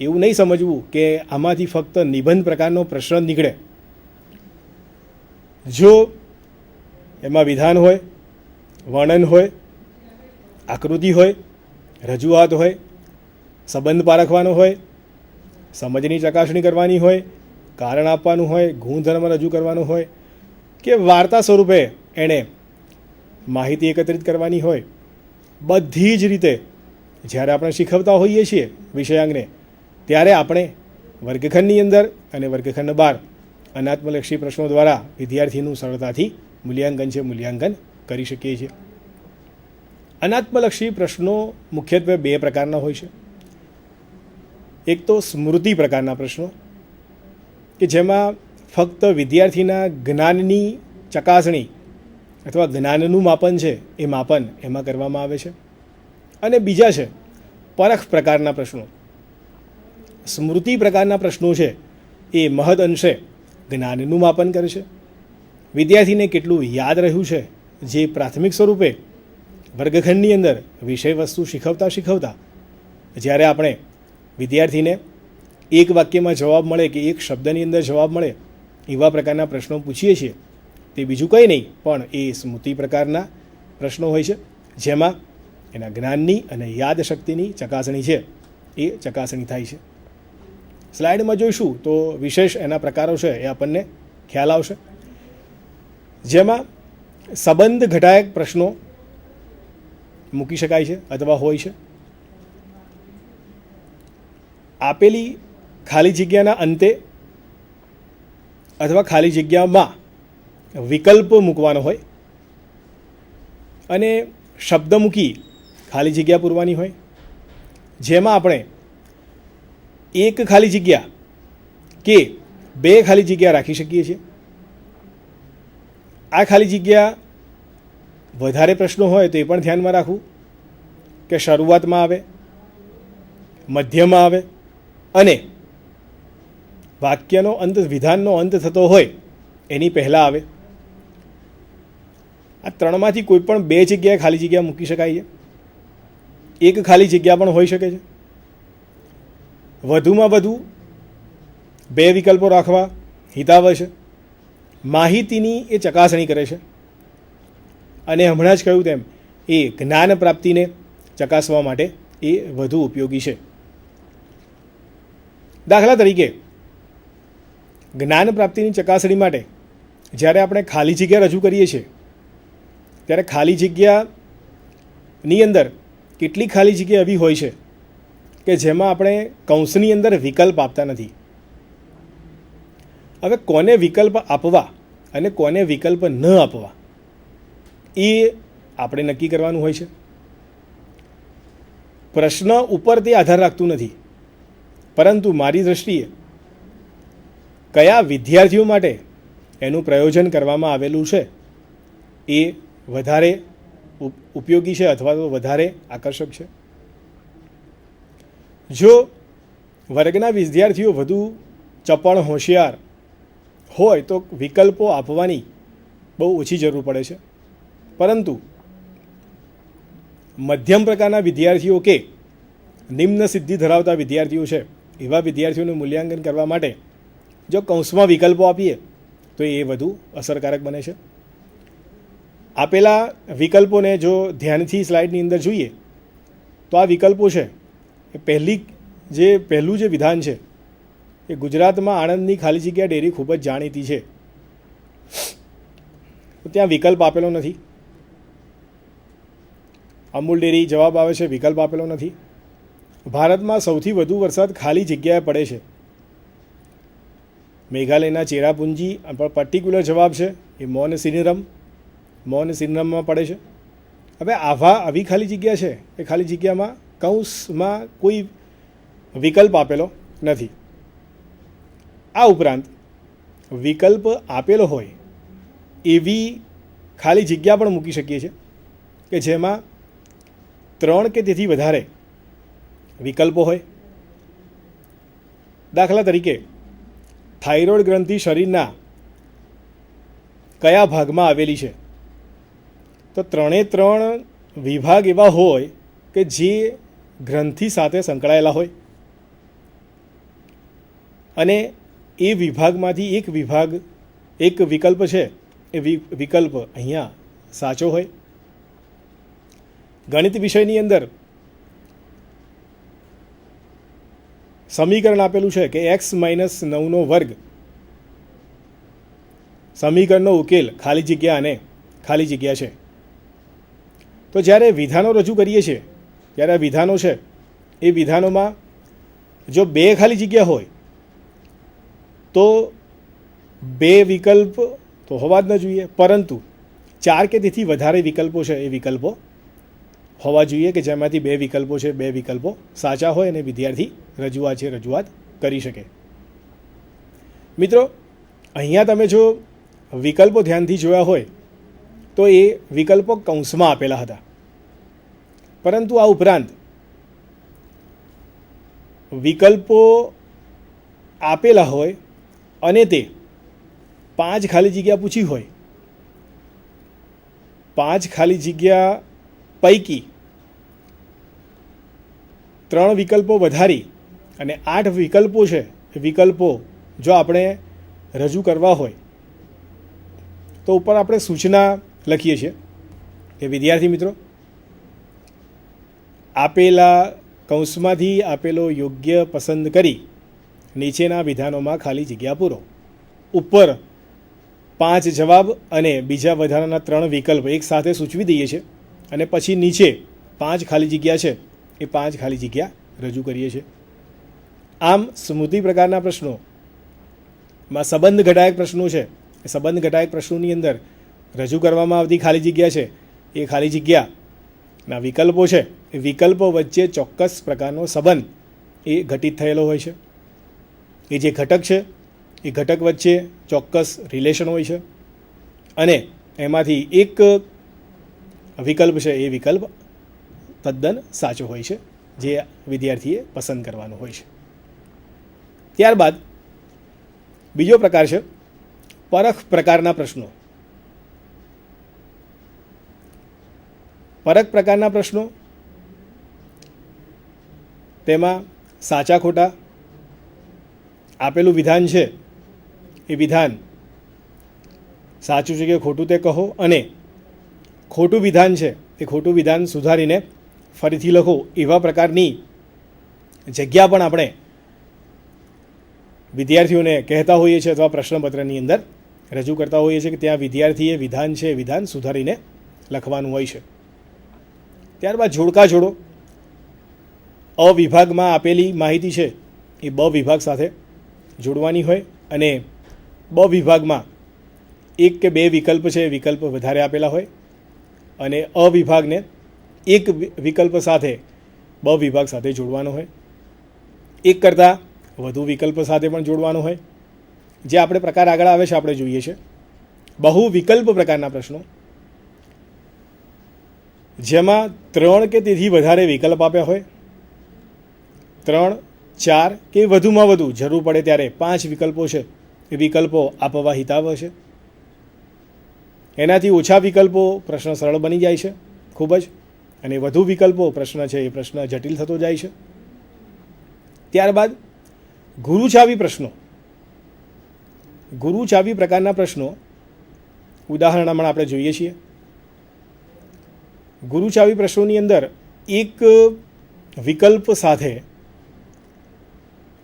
એવું નહીં સમજવું કે આમાંથી ફક્ત નિબંધ પ્રકારનો પ્રશ્ન નીકળે. જો એમાં વિધાન હોય, વર્ણન હોય, આકૃતિ હોય, રજૂઆત હોય, સંબંધ પારખવાનો હોય, સમજની ચકાસણી કરવાની હોય, કારણ આપવાનું હોય, ગુણધર્મ રજૂ કરવાનું હોય કે વાર્તા સ્વરૂપે એણે માહિતી એકત્રિત કરવાની હોય, બધી જ રીતે જ્યારે આપણે શીખવતા હોઈએ છીએ વિષયાંગને ત્યારે આપણે વર્ગખંડની અંદર અને વર્ગખંડ બહાર અનાત્મલક્ષી પ્રશ્નો દ્વારા વિદ્યાર્થીનું સરળતાથી મૂલ્યાંકન કરી શકીએ છીએ. અનાત્મલક્ષી પ્રશ્નો મુખ્યત્વે 2 પ્રકારના હોય છે. એક તો સ્મૃતિ પ્રકારના પ્રશ્નો કે જેમાં ફક્ત વિદ્યાર્થીના જ્ઞાનની ચકાસણી અથવા જ્ઞાનનું માપન છે એ માપન એમાં કરવામાં આવે છે. અને બીજા છે પરખ પ્રકારના પ્રશ્નો. સ્મૃતિ પ્રકારના પ્રશ્નો છે એ મહદ અંશે જ્ઞાનનું માપન કરે છે. વિદ્યાર્થીને કેટલું યાદ રહ્યું છે, જે પ્રાથમિક સ્વરૂપે વર્ગખંડની અંદર વિષય વસ્તુ શીખવતા જ્યારે આપણે વિદ્યાર્થીને એક વાક્યમાં જવાબ મળે કે એક શબ્દની અંદર જવાબ મળે એવા પ્રકારના પ્રશ્નો પૂછીએ છીએ, તે બીજું કંઈ નહીં પણ એ સ્મૃતિ પ્રકારના પ્રશ્નો હોય છે, જેમાં એના જ્ઞાનની અને યાદશક્તિની ચકાસણી છે એ ચકાસણી થાય છે. સ્લાઇડમાં જોઈશું તો વિશેષ એના પ્રકારો છે એ આપણને ખ્યાલ આવશે, જેમાં સંબંધ ઘટાયક પ્રશ્નો મૂકી શકાય છે અથવા હોય છે. આપેલી ખાલી જગ્યાના અંતે અથવા ખાલી જગ્યામાં વિકલ્પ મૂકવાનો હોય અને શબ્દ મૂકી ખાલી જગ્યા પૂરવાની હોય, જેમાં આપણે એક ખાલી જગ્યા કે બે ખાલી જગ્યા રાખી શકીએ છીએ. આ ખાલી જગ્યા વધારે પ્રશ્નો હોય તો એ પણ ધ્યાનમાં રાખવું કે શરૂઆતમાં આવે, મધ્યમાં આવે અને વાક્યનો અંત, વિધાનનો અંત થતો હોય એની પહેલાં આવે. આ ત્રણમાંથી કોઈ પણ બે જગ્યાએ ખાલી જગ્યા મૂકી શકાય છે. એક ખાલી જગ્યા પણ હોઈ શકે છે. વધુમાં વધુ બે વિકલ્પો રાખવા હિતાવહ છે. માહિતીની એ ચકાસણી કરે છે અને હમણાં જ કહ્યું તેમ એ જ્ઞાન પ્રાપ્તિને ચકાસવા માટે એ વધુ ઉપયોગી છે. દાખલા તરીકે જ્ઞાન પ્રાપ્તિની ચકાસણી માટે જ્યારે આપણે ખાલી જગ્યા રજૂ કરીએ છીએ ત્યારે ખાલી જગ્યાની અંદર કેટલીક ખાલી જગ્યા એવી હોય છે કે જેમાં આપણે કૌંસની અંદર વિકલ્પ આપતા નથી. હવે કોને વિકલ્પ આપવા અને કોને વિકલ્પ ન આપવા એ આપણે નક્કી કરવાનું હોય છે. પ્રશ્ન ઉપર તે આધાર રાખતું નથી, પરંતુ મારી દૃષ્ટિએ કયા વિદ્યાર્થીઓ માટે એનું પ્રયોજન કરવામાં આવેલું છે એ વધારે ઉપયોગી છે અથવા તો વધારે આકર્ષક છે. જો વર્ગના વિદ્યાર્થીઓ વધુ ચપળ, હોશિયાર હોય તો વિકલ્પો આપવાની બહુ ઓછી જરૂર પડે છે, પરંતુ મધ્યમ પ્રકારના વિદ્યાર્થીઓ કે નિમ્ન સિદ્ધિ ધરાવતા વિદ્યાર્થીઓ છે એવા વિદ્યાર્થીઓનું મૂલ્યાંકન કરવા માટે જો કૌંસમાં વિકલ્પો આપીએ તો એ વધુ અસરકારક બને છે. આપેલા વિકલ્પોને જો ધ્યાનથી સ્લાઇડની અંદર જોઈએ તો આ વિકલ્પો છે એ પહેલું જે વિધાન છે એ ગુજરાતમાં આણંદની ખાલી જગ્યા ડેરી ખૂબ જ જાણીતી છે, તો ત્યાં વિકલ્પ આપેલો નથી. અમૂલ ડેરી જવાબ આવે છે, વિકલ્પ આપેલો નથી. ભારતમાં સૌથી વધુ વરસાદ ખાલી જગ્યાએ પડે છે. મેઘાલયના ચેરાપુંજી પર પર્ટિક્યુલર જવાબ છે એ મોનસિનરમમાં પડે છે. હવે આવી ખાલી જગ્યા છે એ ખાલી જગ્યામાં કૌંસમાં કોઈ વિકલ્પ આપેલો નથી. આ ઉપરાંત વિકલ્પ આપેલો હોય એવી ખાલી જગ્યા પણ મૂકી શકીએ છીએ કે જેમાં 3 કે તેથી વધારે વિકલ્પો હોય. દાખલા તરીકે થાઇરોઇડ ગ્રંથિ શરીરના કયા ભાગમાં આવેલી છે, તો 3 વિભાગ એવા હોય કે જે ગ્રંથિ સાથે સંકળાયેલા હોય અને એ વિભાગમાંથી એક વિકલ્પ છે એ વિકલ્પ અહીંયા સાચો હોય. ગણિત વિષયની અંદર સમીકરણ આપેલું છે કે x-9 સમીકરણનો ઉકેલ ખાલી જગ્યા અને ખાલી જગ્યા છે. તો જ્યારે વિધાનો રજૂ કરીએ છીએ ત્યારે આ વિધાનો છે એ વિધાનોમાં જો 2 ખાલી જગ્યા હોય તો 2 વિકલ્પ તો હોવા જ ન જોઈએ, પરંતુ 4 કે તેથી વધારે વિકલ્પો છે એ વિકલ્પો હોવા જોઈએ કે જેમાંથી 2 વિકલ્પો છે, 2 વિકલ્પો સાચા હોય અને વિદ્યાર્થી રજૂઆત કરી શકે. મિત્રો, અહીંયા તમે જો વિકલ્પો ધ્યાનથી જોયા હોય તો એ વિકલ્પો કૌંસમાં આપેલા હતા, પરંતુ આ ઉપરાંત વિકલ્પો આપેલા હોય અને તે 5 ખાલી જગ્યા પૂછી હોય, 5 ખાલી જગ્યા પૈકી 3 વિકલ્પો વધારી અને 8 વિકલ્પો છે, વિકલ્પો જો આપણે રજૂ કરવા હોય તો ઉપર આપણે સૂચના લખીએ છીએ કે વિદ્યાર્થી મિત્રો, આપેલા કૌંસમાંથી આપેલો યોગ્ય પસંદ કરી નીચેના વિધાનોમાં ખાલી જગ્યા પૂરો. ઉપર 5 જવાબ અને બીજા વધારાના 3 વિકલ્પ એક સાથે સૂચવી દઈએ છીએ અને પછી નીચે 5 ખાલી જગ્યા છે એ 5 ખાલી જગ્યા રજૂ કરીએ છીએ. આમ સ્મૃતિ પ્રકારના પ્રશ્નોમાં સંબંધ ઘટાયક પ્રશ્નો છે, એ સંબંધ ઘટાયક પ્રશ્નોની અંદર રજૂ કરવામાં આવતી ખાલી જગ્યા છે એ ખાલી જગ્યાના વિકલ્પો છે, એ વિકલ્પો વચ્ચે ચોક્કસ પ્રકારનો સંબંધ એ ઘટિત થયેલો હોય છે. એ જે ઘટક છે એ ઘટક વચ્ચે ચોક્કસ રિલેશન હોય છે અને એમાંથી એક વિકલ્પ છે એ વિકલ્પ તદ્દન સાચો હોય છે, જે વિદ્યાર્થીએ પસંદ કરવાનો હોય છે. ત્યારબાદ બીજો પ્રકાર છે પરખ પ્રકારના પ્રશ્નો. પરખ પ્રકારના પ્રશ્નો, તેમાં સાચા ખોટા, આપેલું વિધાન છે એ વિધાન સાચું છે કે ખોટું તે કહો, અને ખોટું વિધાન છે એ ખોટું વિધાન સુધારીને ફરીથી લખો, એવા પ્રકારની જગ્યા પણ આપણે વિદ્યાર્થીઓને કહેતા હોઈએ છીએ અથવા પ્રશ્નપત્રની અંદર રજૂ કરતા હોઈએ છીએ કે ત્યાં વિદ્યાર્થીએ વિધાન છે એ વિધાન સુધારીને લખવાનું હોય છે. ત્યારબાદ જોડકા જોડો. અ વિભાગમાં આપેલી માહિતી છે એ બ વિભાગ સાથે જોડવાની હોય અને બ વિભાગમાં 1 કે 2 વિકલ્પ છે, વિકલ્પ વધારે આપેલા હોય અને અ વિભાગને 1 વિકલ્પ સાથે બ વિભાગ સાથે જોડવાનો હોય. 1 કરતાં વધુ વિકલ્પ સાથે પણ જોડવાનો હોય. જે આપણે પ્રકાર આગળ આવે છે આપણે જોઈએ છે બહુ વિકલ્પ પ્રકારના પ્રશ્નો, જેમાં 3 કે તેથી વધારે વિકલ્પ આપ્યા હોય, 3, 4 કે વધુમાં વધુ જરૂર પડે ત્યારે 5 વિકલ્પો છે એ વિકલ્પો આપવા હિતાવહ છે. એનાથી ઓછા વિકલ્પો પ્રશ્ન સરળ બની જાય છે ખૂબ જ, અને વધુ વિકલ્પો પ્રશ્ન છે એ પ્રશ્ન જટિલ થતો જાય છે. ત્યારબાદ ગુરુ ચાવી પ્રશ્નો. ગુરુ ચાવી પ્રકારના પ્રશ્નો ઉદાહરણમાં આપણે જોઈએ છીએ. ગુરુ ચાવી પ્રશ્નોની અંદર એક વિકલ્પ સાથે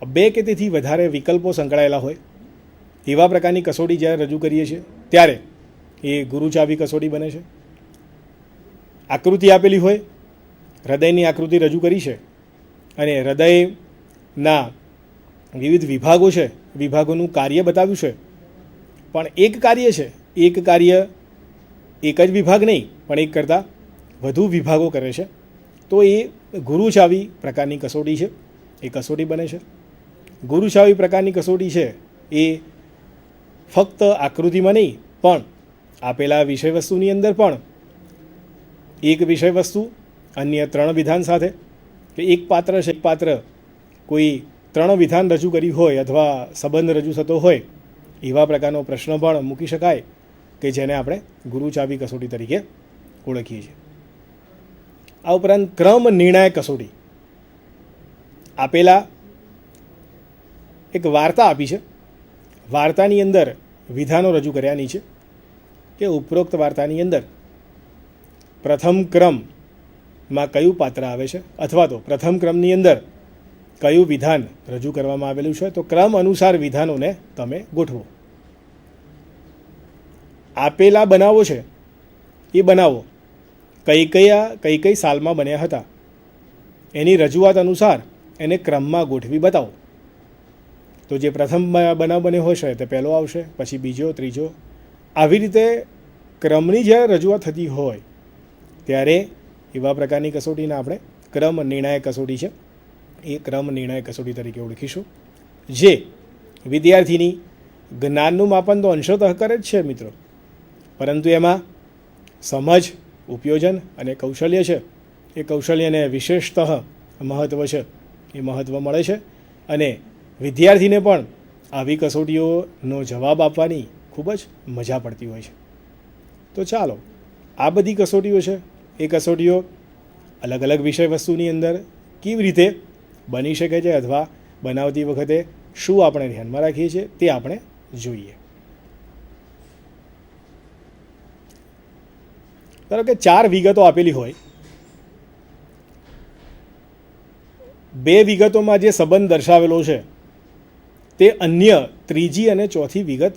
2 કે તેથી વધારે વિકલ્પો સંકળાયેલા હોય એવા પ્રકારની કસોટી જ્યારે રજૂ કરીએ છીએ ત્યારે એ ગુરુ ચાવી કસોટી બને છે. આકૃતિ આપેલી હોય, હૃદયની આકૃતિ રજૂ કરી છે અને હૃદયના વિવિધ વિભાગો છે, વિભાગોનું કાર્ય બતાવ્યું છે, પણ એક કાર્ય છે, એક કાર્ય એક જ વિભાગ નહીં પણ એક કરતાં વધુ વિભાગો કરે છે, તો એ ગુરુ ચાવી પ્રકારની કસોટી છે, એ કસોટી બને છે. ગુરુ ચાવી પ્રકારની કસોટી છે એ ફક્ત આકૃતિમાં નહીં પણ આપેલા વિષય વસ્તુની અંદર પણ એક વિષય વસ્તુ અન્ય 3 વિધાન સાથે, કે એક પાત્ર છે, એક પાત્ર કોઈ 3 વિધાન રજૂ કરી હોય અથવા સંબંધ રજૂ થતો હોય એવા પ્રકારનો પ્રશ્ન પણ મૂકી શકાય કે જેને આપણે ગુરુ ચાવી કસોટી તરીકે ઓળખીએ છીએ. આ ઉપરાંત ક્રમ નિર્ણાયક કસોટી. આપેલા એક વાર્તા આપી છે, વાર્તાની અંદર વિધાનો રજૂ કર્યાની છે કે ઉપરોક્ત વાર્તાની અંદર પ્રથમ ક્રમમાં કયું પાત્ર આવે છે અથવા તો પ્રથમ ક્રમની અંદર કયું વિધાન રજૂ કરવામાં આવેલું છે, તો ક્રમ અનુસાર વિધાનોને તમે ગોઠવો. આપેલા બનાવો છે એ બનાવો કઈ કઈ સાલમાં બન્યા હતા એની રજૂઆત અનુસાર એને ક્રમમાં ગોઠવી બતાવો. તો જે પ્રથમ બનાવ બન્યો હશે તે પહેલો આવશે, પછી બીજો, ત્રીજો, આવી રીતે ક્રમની જ્યારે રજૂઆત થતી હોય ત્યારે એવા પ્રકારની કસોટીને આપણે ક્રમ નિર્ણાયક કસોટી છે એ ક્રમ નિર્ણાયક કસોટી તરીકે ઓળખીશું, જે વિદ્યાર્થીની જ્ઞાનનું માપન તો અંશતઃ કરે જ છે મિત્રો, પરંતુ એમાં સમજ, ઉપયોજન અને કૌશલ્ય છે. એ કૌશલ્યને વિશેષતઃ મહત્ત્વ છે, એ મહત્ત્વ મળે છે. અને વિદ્યાર્થીને પણ આવી કસોટીઓનો જવાબ આપવાની ખૂબ જ મજા પડતી હોય છે. તો ચાલો, આ બધી કસોટીઓ છે, એ કસોટીઓ અલગ અલગ વિષય વસ્તુની અંદર કેવી રીતે બની શકે છે અથવા બનાવતી વખતે શું આપણે ધ્યાનમાં રાખીએ છીએ તે આપણે જોઈએ. ધારો કે 4 વિગતો આપેલી હોય, 2 વિગતોમાં જે સંબંધ દર્શાવેલો છે તે અન્ય ત્રીજી અને ચોથી વિગત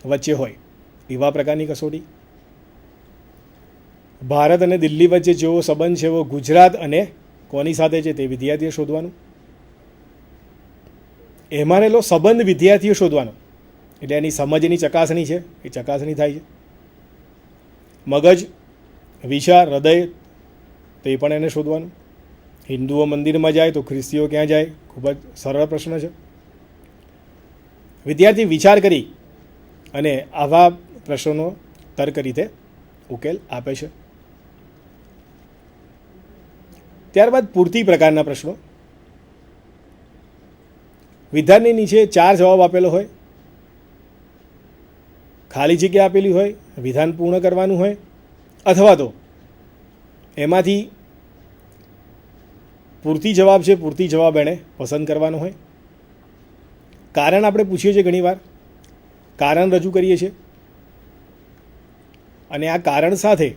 વચ્ચે હોય, એવા પ્રકારની કસોટી. ભારત અને દિલ્હી વચ્ચે જેવો સંબંધ છે એવો ગુજરાત અને કોની સાથે છે તે વિદ્યાર્થીએ શોધવાનું. એમાં રહેલો સંબંધ વિદ્યાર્થીઓ શોધવાનો, એટલે એની સમજની ચકાસણી છે, એ ચકાસણી થાય છે. મગજ, વિચાર, હૃદય, તો એ પણ એને શોધવાનું. હિન્દુઓ મંદિરમાં જાય તો ખ્રિસ્તીઓ ક્યાં જાય? ખૂબ જ સરળ પ્રશ્ન છે. વિદ્યાર્થી વિચાર કરી અને આવા પ્રશ્નોનો તર્ક રીતે ઉકેલ આપે છે. ત્યારબાદ પૂરતી પ્રકારના પ્રશ્નો. વિધાનની નીચે 4 જવાબ આપેલો હોય, ખાલી જગ્યા આપેલી હોય, વિધાન પૂર્ણ કરવાનું હોય, અથવા તો એમાંથી પૂરતી જવાબ છે, પૂરતી જવાબ એણે પસંદ કરવાનો હોય. કારણ આપણે પૂછીએ છીએ ઘણીવાર, કારણ રજૂ કરીએ છીએ અને આ કારણ સાથે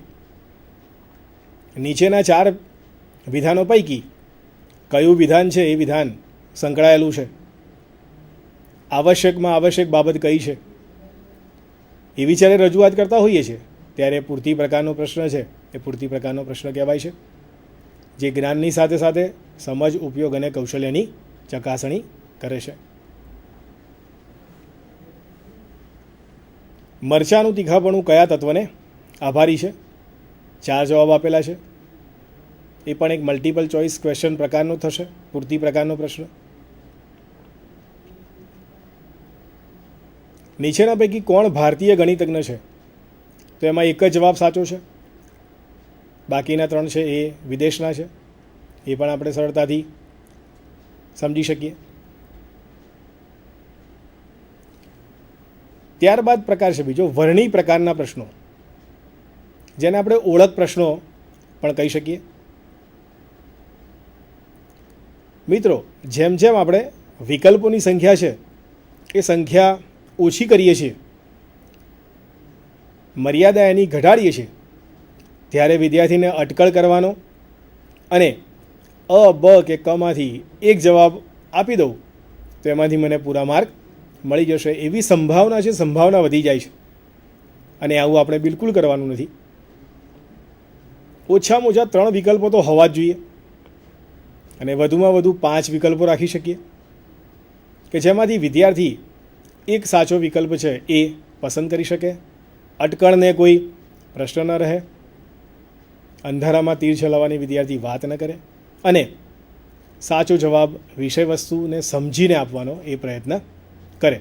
નીચેના 4 વિધાનો પૈકી કયું વિધાન છે એ વિધાન સંકળાયેલું છે, આવશ્યકમાં આવશ્યક બાબત કઈ છે, એવી જ્યારે રજૂઆત કરતા હોઈએ છીએ ત્યારે પૂરતી પ્રકારનો પ્રશ્ન છે એ પૂરતી પ્રકારનો પ્રશ્ન કહેવાય છે, જે જ્ઞાનની સાથે સાથે સમજ, ઉપયોગ અને કૌશલ્યની ચકાસણી કરે છે. મરચાંનું તીખાપણું કયા તત્વને આભારી છે? 4 જવાબ આપેલા છે. એ પણ એક મલ્ટિપલ ચોઇસ ક્વેશ્ચન પ્રકારનો થશે, પૂરતી પ્રકારનો પ્રશ્ન. નીચેના પૈકી કોણ ભારતીય ગણિતજ્ઞ છે? તો એમાં એક જ જવાબ સાચો છે, બાકીના 3 છે એ વિદેશના છે. એ પણ આપણે સરળતાથી સમજી શકીએ. ત્યારબાદ પ્રકાર છે બીજો, વર્ણી પ્રકારના પ્રશ્નો, જેને આપણે ઓળખ પ્રશ્નો પણ કહી શકીએ. મિત્રો, જેમ જેમ આપણે વિકલ્પોની સંખ્યા છે એ સંખ્યા ઓછી કરીએ છીએ, મર્યાદા એની ઘટાડીએ છીએ, ત્યારે વિદ્યાર્થીને અટકળ કરવાનો અને અ, બ કે કમાંથી એક જવાબ આપી દઉં તો એમાંથી મને પૂરા માર્ક મળી જશે એવી સંભાવના છે, સંભાવના વધી જાય છે. અને આવું આપણે બિલકુલ કરવાનું નથી. ઓછામાં ઓછા 3 વિકલ્પો તો હોવા જ જોઈએ અને વધુમાં વધુ 5 વિકલ્પો રાખી શકીએ કે જેમાંથી વિદ્યાર્થી એક સાચો વિકલ્પ છે એ પસંદ કરી શકે, અટકળને કોઈ પ્રશ્ન ન રહે, અંધારામાં તીર ચલાવવાની વિદ્યાર્થી વાત ન કરે અને સાચો જવાબ વિષય વસ્તુને સમજીને આપવાનો એ પ્રયત્ન કરે.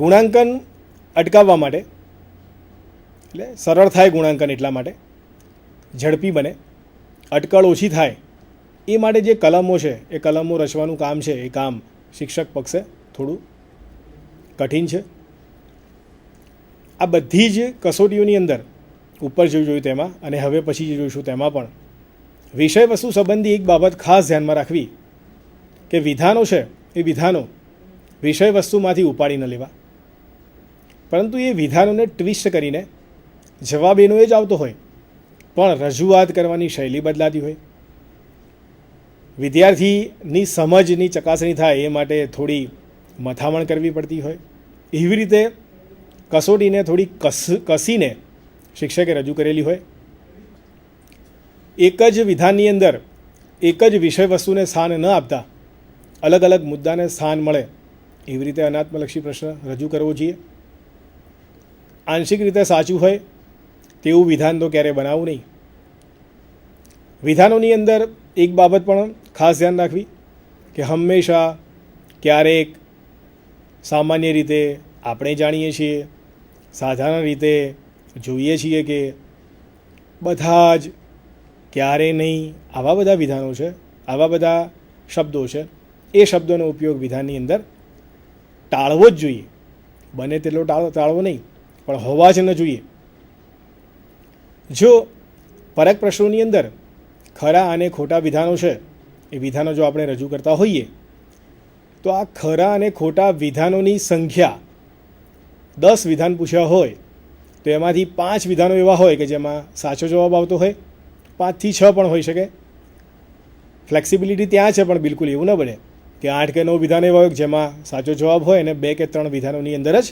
ગુણાંકન અટકાવવા માટે, એટલે સરળ થાય ગુણાંકન એટલા માટે, ઝડપી બને, અટકળ ઓછી થાય એ માટે જે કલમો છે એ કલમો રચવાનું કામ છે એ કામ શિક્ષક પક્ષે થોડું કઠિન છે. આ બધી જ કસોટીઓની અંદર ઉપર જોયું તેમાં અને હવે પછી જે જોઈશું તેમાં પણ વિષય વસ્તુ સંબંધી એક બાબત ખાસ ધ્યાનમાં રાખવી કે વિધાનો છે એ વિધાનો વિષય વસ્તુમાંથી ઉપાડી ન લેવા, પરંતુ એ વિધાનોને ટ્વિસ્ટ કરીને જવાબ એનો એ જ આવતો હોય પણ રજૂઆત કરવાની શૈલી બદલાતી હોય. વિદ્યાર્થીની સમજની ચકાસણી થાય એ માટે થોડી મથામણ કરવી પડતી હોય. એવી રીતે કસોટીને થોડી કસીને શિક્ષકે રજૂ કરેલી હોય. એક જ વિધાનની અંદર એક જ વિષય વસ્તુને સ્થાન ન આપતા અલગ અલગ મુદ્દાને સ્થાન મળે એવી રીતે અનાત્મલક્ષી પ્રશ્ન રજૂ કરવો જોઈએ. આંશિક રીતે સાચું હોય તેવું વિધાન તો ક્યારેય બનાવવું નહીં. વિધાનોની અંદર એક બાબત પણ ખાસ ધ્યાન રાખવી કે હંમેશા ક્યારેક સામાન્ય રીતે આપણે જાણીએ છીએ, સાધારણ રીતે જોઈએ છીએ કે બધા જ ક્યારે નહીં, આવા બધા વિધાનો છે, આવા બધા શબ્દો છે. એ શબ્દોનો ઉપયોગ વિધાનની અંદર ટાળવો જ જોઈએ. બને તેટલો ટાળવો નહીં, પણ હોવા જ ન જોઈએ. જો પરક પ્રશ્નોની અંદર ખરા અને ખોટા વિધાનો છે, એ વિધાનો જો આપણે રજૂ કરતા હોઈએ તો આ ખરા અને ખોટા વિધાનોની સંખ્યા 10 વિધાન પૂછ્યા હોય તો એમાંથી 5 વિધાનો એવા હોય કે જેમાં સાચો જવાબ આવતો હોય, 5 થી 6 પણ હોઈ શકે. ફ્લેક્સિબિલિટી ત્યાં છે, પણ બિલકુલ એવું ન બને કે 8 કે 9 વિધાન એવા હોય જેમાં સાચો જવાબ હોય અને 2 કે 3 વિધાનોની અંદર જ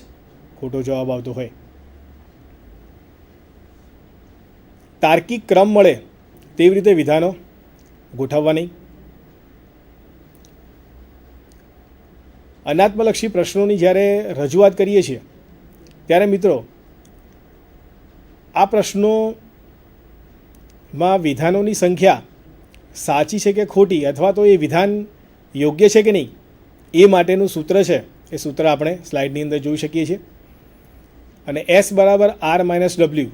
ખોટો જવાબ આવતો હોય. તાર્કિક ક્રમ મળે તેવી રીતે વિધાનો ગોઠવવા નહીં. અનાત્મલક્ષી પ્રશ્નોની જ્યારે રજૂઆત કરીએ છીએ ત્યારે મિત્રો આ પ્રશ્નોમાં વિધાનોની સંખ્યા સાચી છે કે ખોટી, અથવા તો એ વિધાન યોગ્ય છે કે નહીં, એ માટેનું સૂત્ર છે. એ સૂત્ર આપણે સ્લાઇડની અંદર જોઈ શકીએ છીએ. અને S બરાબર R માઇનસ W,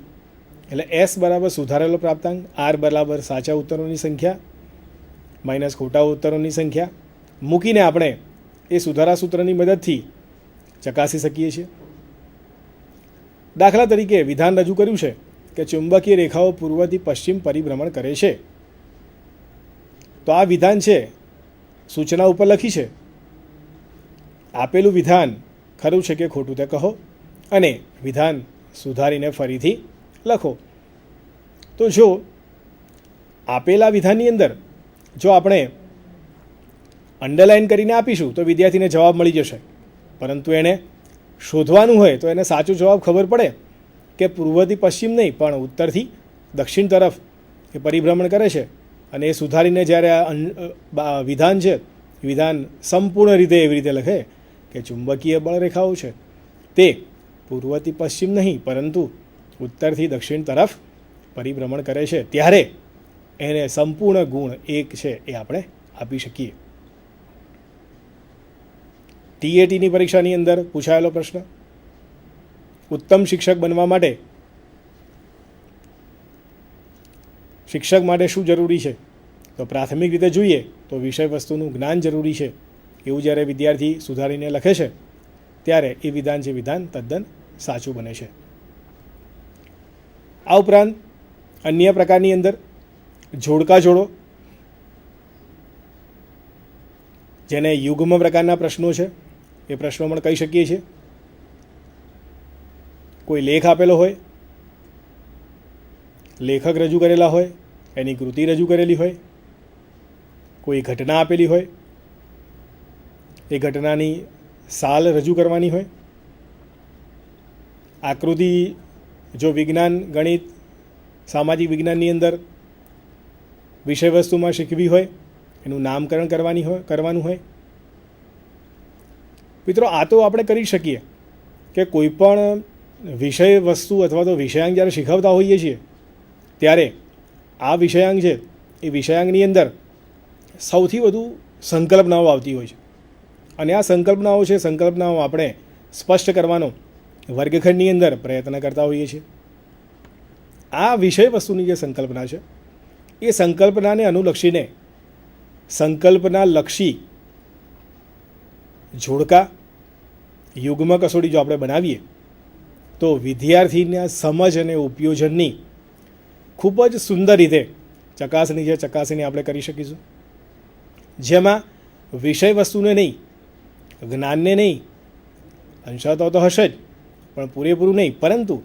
એટલે S બરાબર સુધારેલો પ્રાપ્તાંક, R બરાબર સાચા ઉત્તરોની સંખ્યા માઇનસ ખોટા ઉત્તરોની સંખ્યા મૂકીને આપણે એ સુધારા સૂત્રની મદદથી ચકાસી શકીએ છીએ. દાખલા તરીકે વિધાન રજૂ કર્યું છે કે ચુંબકીય રેખાઓ પૂર્વથી પશ્ચિમ પરિભ્રમણ કરે છે. તો આ વિધાન છે, સૂચના ઉપર લખી છે. આપેલું વિધાન ખરું છે કે ખોટું તે કહો, અને વિધાન સુધારીને ફરીથી લખો. તો જો આપેલા વિધાનની અંદર જો આપણે અંડરલાઇન કરીને આપીશું તો વિદ્યાર્થીને જવાબ મળી જશે, પરંતુ એને શોધવાનું હોય તો એને સાચો જવાબ ખબર પડે કે પૂર્વથી પશ્ચિમ નહીં પણ ઉત્તરથી દક્ષિણ તરફ એ પરિભ્રમણ કરે છે. અને એ સુધારીને જ્યારે આ વિધાન છે, વિધાન સંપૂર્ણ રીતે એવી રીતે લખે કે ચુંબકીય બળરેખાઓ છે તે પૂર્વથી પશ્ચિમ નહીં પરંતુ ઉત્તરથી દક્ષિણ તરફ પરિભ્રમણ કરે છે, ત્યારે એને સંપૂર્ણ ગુણ 1 છે એ આપણે આપી શકીએ. TATની પરીક્ષાની અંદર પૂછાયેલો પ્રશ્ન, ઉત્તમ શિક્ષક બનવા માટે શિક્ષક માટે શું જરૂરી છે? તો પ્રાથમિક રીતે જોઈએ તો વિષય વસ્તુનું જ્ઞાન જરૂરી છે, એવું જ્યારે વિદ્યાર્થી સુધારીને લખે છે ત્યારે એ વિધાન છે વિધાન તદ્દન સાચું બને છે. આ ઉપરાંત અન્ય પ્રકારની અંદર જોડકા જોડો, જેને યુગ્મ પ્રકારના પ્રશ્નો છે, એ પ્રશ્નો પણ કહી શકીએ છીએ. કોઈ લેખ આપેલો હોય, લેખક રજૂ કરેલા હોય, એની કૃતિ રજૂ કરેલી હોય, કોઈ ઘટના આપેલી હોય, એ ઘટનાની સાલ રજૂ કરવાની હોય, આકૃતિ જો વિજ્ઞાન, ગણિત, સામાજિક વિજ્ઞાનની અંદર વિષય વસ્તુમાં શીખવી હોય, એનું નામકરણ કરવાનું હોય. મિત્રો, આ તો આપણે કરી શકીએ કે કોઈ પણ વિષય વસ્તુ અથવા તો વિષયાંક જ્યારે શીખવતા હોઈએ છીએ ત્યારે આ વિષયાંક છે એ વિષયાંકની અંદર સૌથી વધુ સંકલ્પનાઓ આવતી હોય છે, અને આ સંકલ્પનાઓ આપણે સ્પષ્ટ કરવાનો વર્ગખંડની અંદર પ્રયત્ન કરતા હોઈએ છીએ. આ વિષય વસ્તુની જે સંકલ્પના છે એ સંકલ્પનાને અનુલક્ષીને સંકલ્પનાલક્ષી જોડકા, યુગ્મ કસોટી જો આપણે બનાવીએ તો વિદ્યાર્થીના સમજ અને ઉપયોજનની ખૂબ જ સુંદર રીતે ચકાસણી આપણે કરી શકીશું, જેમાં વિષય વસ્તુને નહીં, જ્ઞાનને નહીં, અંશતો તો હશે જ પણ પૂરેપૂરું નહીં, પરંતુ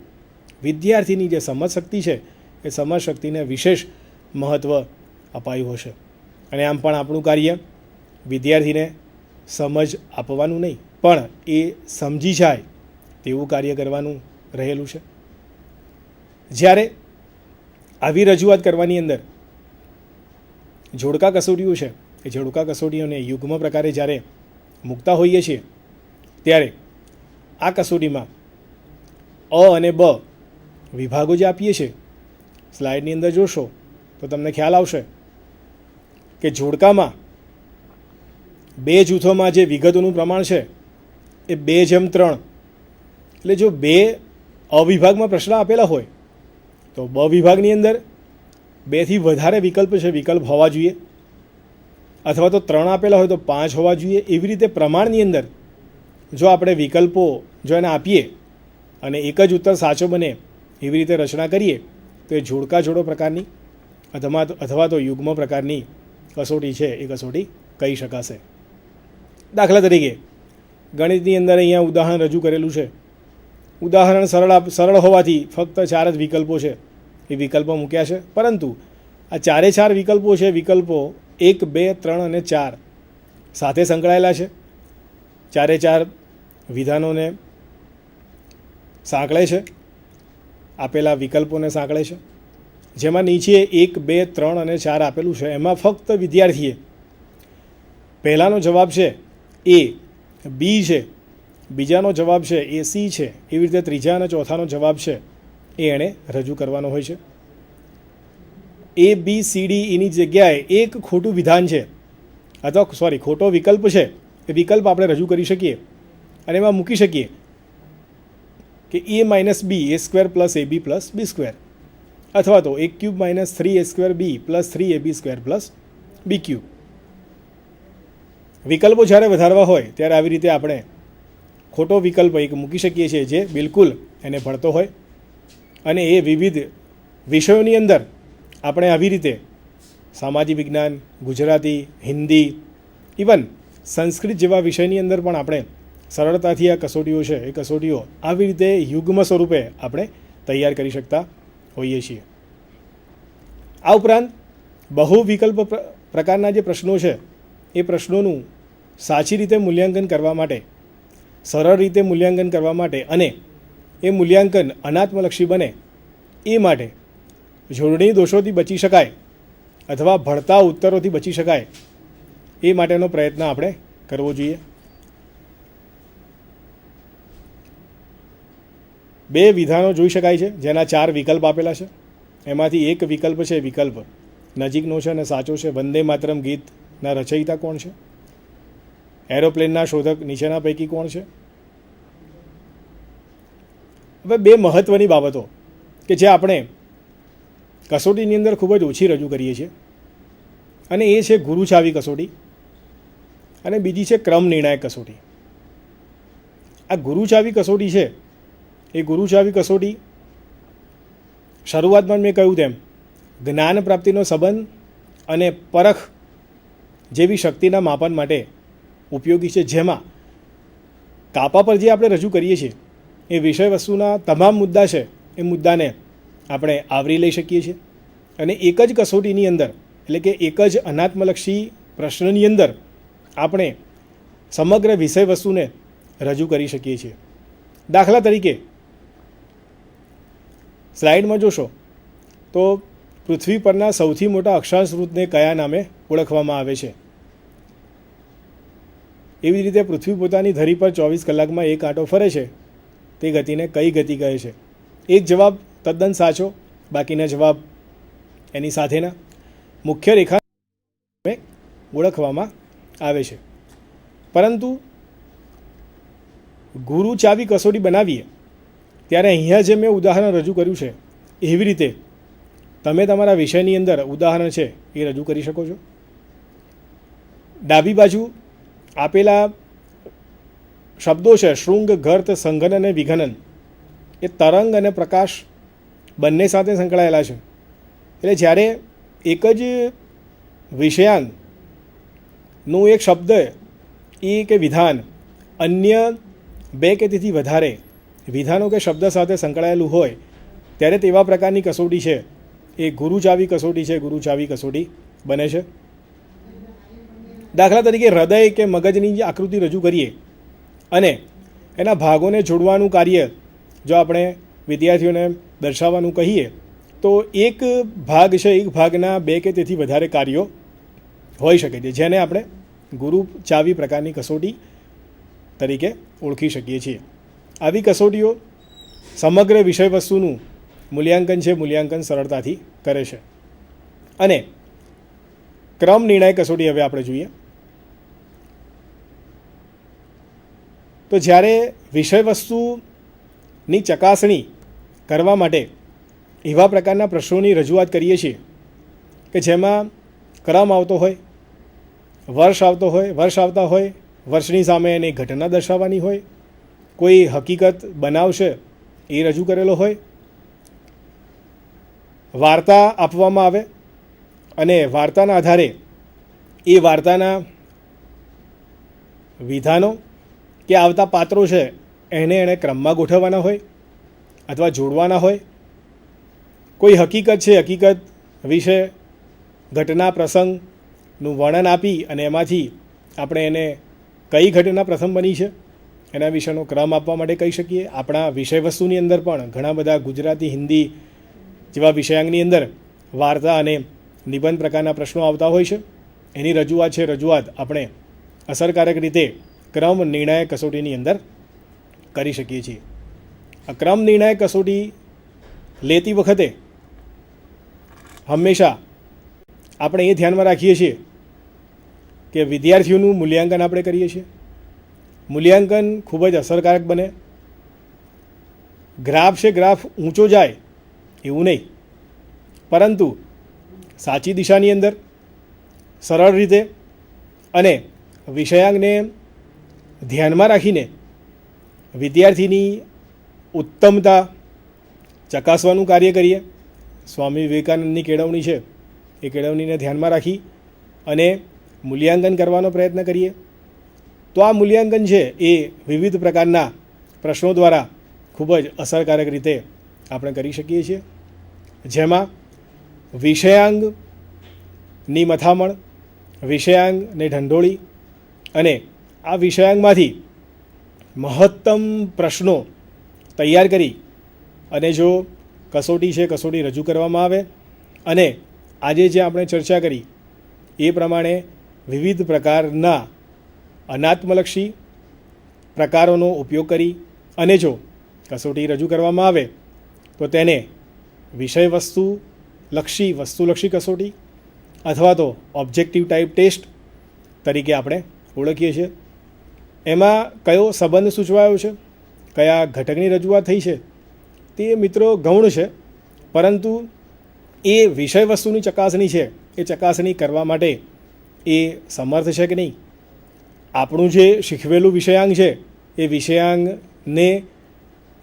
વિદ્યાર્થીની જે સમજ શક્તિ છે એ સમજ શક્તિને વિશેષ મહત્ત્વ અપાયું હશે. અને આમ પણ આપણું કાર્ય વિદ્યાર્થીને સમજ આપવાનું નહીં પણ એ સમજી જાય તેવું કાર્ય કરવાનું રહેલું છે. જ્યારે આવી રજૂઆત કરવાની અંદર જોડકા કસોટીઓ છે, એ જોડકા કસોટીઓને યુગ્મ પ્રકારે જ્યારે મૂકતા હોઈએ છીએ ત્યારે આ કસોટીમાં અ અને બ વિભાગો જે આપીએ છીએ, સ્લાઇડની અંદર જોશો તો તમને ખ્યાલ આવશે કે જોડકામાં બે જૂથોમાં જે વિગતોનું પ્રમાણ છે એ 2:3. એટલે જો 2 અવિભાગમાં પ્રશ્ન આપેલા હોય તો બ વિભાગની અંદર 2થી વધારે વિકલ્પ છે, વિકલ્પ હોવા જોઈએ, અથવા તો 3 આપેલા હોય તો 5 હોવા જોઈએ. એવી રીતે પ્રમાણની અંદર જો આપણે વિકલ્પો જો એને આપીએ અને એક જ ઉત્તર સાચો બને એવી રીતે રચના કરીએ તો એ જોડકા જોડો પ્રકારની અથવા તો યુગ્મ પ્રકારની કસોટી છે એ કસોટી કહી શકાશે. દાખલા તરીકે ગણિતની અંદર અહીંયા ઉદાહરણ રજૂ કરેલું છે. ઉદાહરણ સરળ હોવાથી ફક્ત 4 જ વિકલ્પો છે, એ વિકલ્પો મૂક્યા છે. પરંતુ આ 4 વિકલ્પો છે, વિકલ્પો 1, 2, 3 અને 4 સાથે સંકળાયેલા છે. 4 વિધાનોને સાંકળે છે, આપેલા વિકલ્પોને સાંકળે છે. જેમાં નીચે 1, 2, 3 અને 4 આપેલું છે, એમાં ફક્ત વિદ્યાર્થીએ પહેલાંનો જવાબ છે એ બી છે, બીજાનો જવાબ છે એ સી છે, એવી રીતે ત્રીજા અને ચોથાનો જવાબ છે એ એણે રજૂ કરવાનો હોય છે. એ બી સી ડી એની જગ્યાએ એક ખોટું વિધાન છે અથવા ખોટો વિકલ્પ છે, એ વિકલ્પ આપણે રજૂ કરી શકીએ અને એમાં મૂકી શકીએ કે a - b a² + ab + b², અથવા તો a³ - 3a² b + 3ab² + b³. વિકલ્પો જ્યારે વધારવા હોય ત્યારે આવી રીતે આપણે ખોટો વિકલ્પ એક મૂકી શકીએ છીએ જે બિલકુલ એને ભળતો હોય. અને એ વિવિધ વિષયોની અંદર આપણે આવી રીતે સામાજિક વિજ્ઞાન, ગુજરાતી, હિન્દી, ઇવન સંસ્કૃત જેવા વિષયની અંદર પણ આપણે સરળતાથી આ કસોટીઓ છે એ કસોટીઓ આવી રીતે યુગ્મ સ્વરૂપે આપણે તૈયાર કરી શકતા હોઈએ છીએ. આ ઉપરાંત બહુ વિકલ્પ પ્રકારના જે પ્રશ્નો છે એ પ્રશ્નોનું સાચી રીતે મૂલ્યાંકન કરવા માટે, સરળ રીતે મૂલ્યાંકન કરવા માટે અને એ મૂલ્યાંકન અનાત્મલક્ષી બને એ માટે જોડણી દોષોથી બચી શકાય અથવા ભળતા ઉત્તરોથી બચી શકાય એ માટેનો પ્રયત્ન આપણે કરવો જોઈએ. 2 વિધાનો જોઈ શકાય છે જેના 4 વિકલ્પ આપેલા છે. એમાંથી એક વિકલ્પ છે, વિકલ્પ નજીકનો છે અને સાચો છે. વંદે માતરમ ગીતના રચયિતા કોણ છે? એરોપ્લેનના શોધક નીચેના પૈકી કોણ છે? હવે 2 મહત્ત્વની બાબતો કે જે આપણે કસોટીની અંદર ખૂબ જ ઓછી રજૂ કરીએ છીએ અને એ છે ગુરુ ચાવી કસોટી અને બીજી છે ક્રમ નિર્ણાયક કસોટી. આ ગુરુ ચાવી કસોટી છે એ ગુરુ ચાવી કસોટી શરૂઆતમાં મેં કહ્યું તેમ જ્ઞાન પ્રાપ્તિનો સંબંધ અને પરખ જેવી શક્તિના માપન માટે ઉપયોગી છે. જેમાં કાપા પર જે આપણે રજૂ કરીએ છીએ એ વિષય વસ્તુના તમામ મુદ્દા છે એ મુદ્દાને આપણે આવરી લઈ શકીએ છીએ અને એક જ કસોટીની અંદર, એટલે કે એક જ અનાત્મલક્ષી પ્રશ્નની અંદર આપણે સમગ્ર વિષય વસ્તુને રજૂ કરી શકીએ છીએ. દાખલા તરીકે સ્લાઇડમાં જોશો તો પૃથ્વી પરના સૌથી મોટા અક્ષાંશ વૃત્તને કયા નામે ઓળખવામાં આવે છે? એવી રીતે પૃથ્વી પોતાની ધરી પર 24 કલાકમાં એક આંટો ફરે છે, તે ગતિને કઈ ગતિ કહે છે? એક જવાબ તદ્દન સાચો, બાકીના જવાબ એની સાથેના મુખ્ય રેખા ઓળખવામાં આવે છે. પરંતુ ગુરુ ચાવી કસોટી બનાવીએ ત્યારે અહીંયા જે મેં ઉદાહરણ રજૂ કર્યું છે એવી રીતે તમે તમારા વિષયની અંદર ઉદાહરણ છે એ રજૂ કરી શકો છો. ડાબી બાજુ આપેલા શબ્દો છે શૃંગ, ઘર્ત, સંઘનન અને વિઘનન. એ તરંગ અને પ્રકાશ બંને સાથે સંકળાયેલા છે. એટલે જ્યારે એક જ વિષયાંગનું એક શબ્દ એ કે વિધાન અન્ય 2 કે તેથી વધારે વિધાનો કે શબ્દ સાથે સંકળાયેલું હોય ત્યારે તેવા પ્રકારની કસોટી છે એ ગુરુ ચાવી કસોટી છે, ગુરુ ચાવી કસોટી બને છે. દાખલા તરીકે હૃદય કે મગજની જે આકૃતિ રજૂ કરીએ અને એના ભાગોને જોડવાનું કાર્ય જો આપણે વિદ્યાર્થીઓને દર્શાવવાનું કહીએ તો એક ભાગ છે, એક ભાગના 2 કે તેથી વધારે કાર્યો હોઈ શકે છે જેને આપણે ગુરુ ચાવી પ્રકારની કસોટી તરીકે ઓળખી શકીએ છીએ. આવી કસોટીઓ સમગ્ર વિષય વસ્તુનું મૂલ્યાંકન સરળતાથી કરે છે. અને ક્રમ નિર્ણાયક કસોટી હવે આપણે જોઈએ. તો જ્યારે વિષય વસ્તુની ચકાસણી કરવા માટે એવા પ્રકારના પ્રશ્નોની રજૂઆત કરીએ છીએ કે જેમાં ક્રમ આવતો હોય, વર્ષ આવતા હોય, વર્ષની સામે એની ઘટના દર્શાવવાની હોય, કોઈ હકીકત બનાવ છે એ રજૂ કરેલો હોય, વાર્તા આપવામાં આવે અને વાર્તાના આધારે એ વાર્તાના વિધાનો કે આવતા પાત્રો છે એને ક્રમમાં ગોઠવવાના હોય અથવા જોડવાના હોય, કોઈ હકીકત છે, હકીકત વિશે ઘટના પ્રસંગનું વર્ણન આપી અને એમાંથી આપણે એને કઈ ઘટના પ્રથમ બની છે એના વિશેનો ક્રમ આપવા માટે કહી શકીએ. આપણા વિષય વસ્તુની અંદર પણ ઘણા બધા ગુજરાતી, હિન્દી જેવા વિષયાંગની અંદર વાર્તા અને નિબંધ પ્રકારના પ્રશ્નો આવતા હોય છે. એની રજૂઆત આપણે અસરકારક રીતે ક્રમ નિર્ણાયક કસોટીની અંદર કરી શકીએ છીએ. આ ક્રમ નિર્ણાયક કસોટી લેતી વખતે હંમેશા આપણે એ ધ્યાનમાં રાખીએ છીએ કે વિદ્યાર્થીઓનું મૂલ્યાંકન આપણે કરીએ છીએ. મૂલ્યાંકન ખૂબ જ અસરકારક બને. ગ્રાફ છે, ગ્રાફ ઊંચો જાય એવું નહીં, પરંતુ સાચી દિશાની અંદર સરળ રીતે અને વિષયાંગને ધ્યાનમાં રાખીને વિદ્યાર્થીની ઉત્તમતા ચકાસવાનું કાર્ય કરીએ. સ્વામી વિવેકાનંદની કેળવણી છે એ કેળવણીને ધ્યાનમાં રાખી અને મૂલ્યાંકન કરવાનો પ્રયત્ન કરીએ. તો આ મૂલ્યાંકન છે એ વિવિધ પ્રકારના પ્રશ્નો દ્વારા ખૂબ જ અસરકારક રીતે આપણે કરી શકીએ છીએ, જેમાં વિષયાંગની મથામણ, વિષયાંગને ઢંઢોળી અને આ વિષયાંગમાંથી મહત્તમ પ્રશ્નો તૈયાર કરી અને જો કસોટી રજૂ કરવામાં આવે અને આજે જે આપણે ચર્ચા કરી એ પ્રમાણે વિવિધ પ્રકારના અનાત્મલક્ષી પ્રકારોનો ઉપયોગ કરી અને જો કસોટી રજૂ કરવામાં આવે તો તેને વિષય વસ્તુલક્ષી કસોટી અથવા તો ઓબ્જેક્ટિવ ટાઈપ ટેસ્ટ તરીકે આપણે ઓળખીએ છીએ. એમાં કયો સંબંધ સૂચવાયો છે, કયા ઘટકની રજૂઆત થઈ છે તે મિત્રો ગૌણ છે, પરંતુ એ વિષય વસ્તુની ચકાસણી છે એ ચકાસણી કરવા માટે એ સમર્થ છે કે નહીં. આપણું જે શીખવેલું વિષયાંગ છે એ વિષયાંગને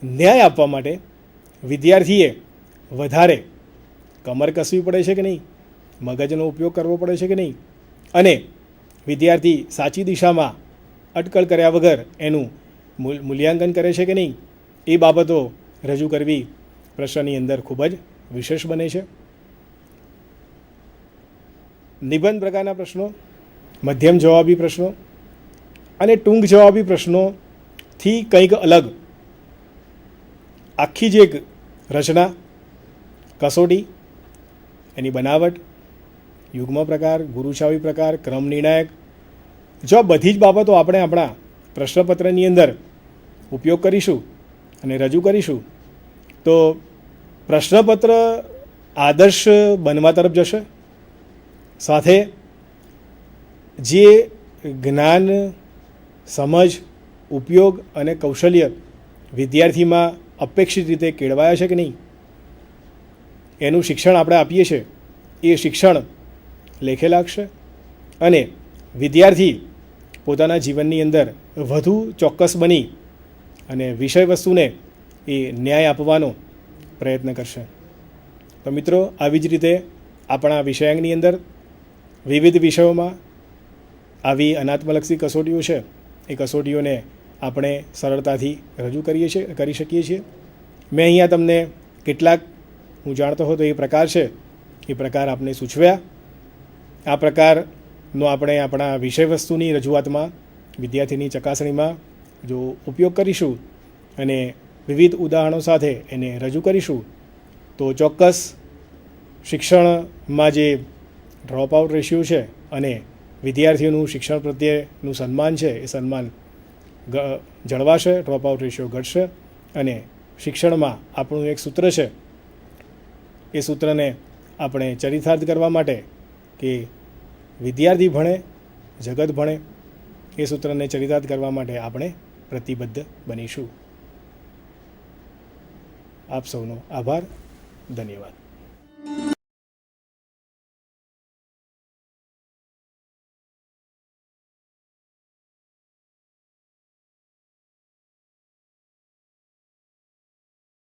ન્યાય આપવા માટે વિદ્યાર્થીએ વધારે કમર કસવી પડે છે કે નહીં, મગજનો ઉપયોગ કરવો પડે છે કે નહીં, અને વિદ્યાર્થી સાચી દિશામાં અટકળ કર્યા વગર એનું મૂલ્યાંકન કરે છે કે નહીં, એ બાબતો રજૂ કરવી પ્રશ્નની અંદર ખૂબ જ વિશેષ બને છે. નિબંધ પ્રકારના પ્રશ્નો, મધ્યમ જવાબી પ્રશ્નો અને ટૂંક જવાબી પ્રશ્નોથી કંઈક અલગ આખી જ એક રચના, કસોટી, એની બનાવટ, યુગ્મ પ્રકાર, ગુરુચાવી પ્રકાર, ક્રમ નિર્ણાયક, જો આ બધી જ બાબતો આપણે આપણા પ્રશ્નપત્રની અંદર ઉપયોગ કરીશું અને રજૂ કરીશું તો પ્રશ્નપત્ર આદર્શ બનવા તરફ જશે. સાથે જે જ્ઞાન, સમજ, ઉપયોગ અને કૌશલ્ય વિદ્યાર્થીમાં અપેક્ષિત રીતે કેળવાયા છે કે નહીં, એનું શિક્ષણ આપણે આપીએ છીએ એ શિક્ષણ લેખે લાગશે અને વિદ્યાર્થી પોતાના જીવનની અંદર વધુ ચોક્કસ બની અને વિષય વસ્તુને એ ન્યાય આપવાનો પ્રયત્ન કરશે. તો મિત્રો, આવી જ રીતે આપણા વિષયાંગની અંદર વિવિધ વિષયોમાં આવી અનાત્મલક્ષી કસોટીઓ છે એ કસોટીઓને આપણે સરળતાથી રજૂ કરી શકીએ છીએ. મેં અહીંયા તમને કેટલાક હું જાણતો હતો એ પ્રકાર છે એ પ્રકાર આપને સૂચવ્યા. આ પ્રકારનો આપણે આપણા વિષય વસ્તુની રજૂઆતમાં, વિદ્યાર્થીની ચકાસણીમાં જો ઉપયોગ કરીશું અને વિવિધ ઉદાહરણો સાથે એને રજૂ કરીશું તો ચોક્કસ શિક્ષણમાં જે ડ્રોપ આઉટ રેશિયો છે અને વિદ્યાર્થીઓનું શિક્ષણ પ્રત્યેનું સન્માન છે એ સન્માન જળવાશે, ડ્રોપ આઉટ રેશિયો ઘટશે અને શિક્ષણમાં આપણું એક સૂત્ર છે એ સૂત્રને આપણે ચરિતાર્થ કરવા માટે કે વિદ્યાર્થી ભણે જગત ભણે એ સૂત્રને ચરિતાર્થ કરવા માટે આપણે પ્રતિબદ્ધ બનીશું. આપ સૌનો આભાર. ધન્યવાદ.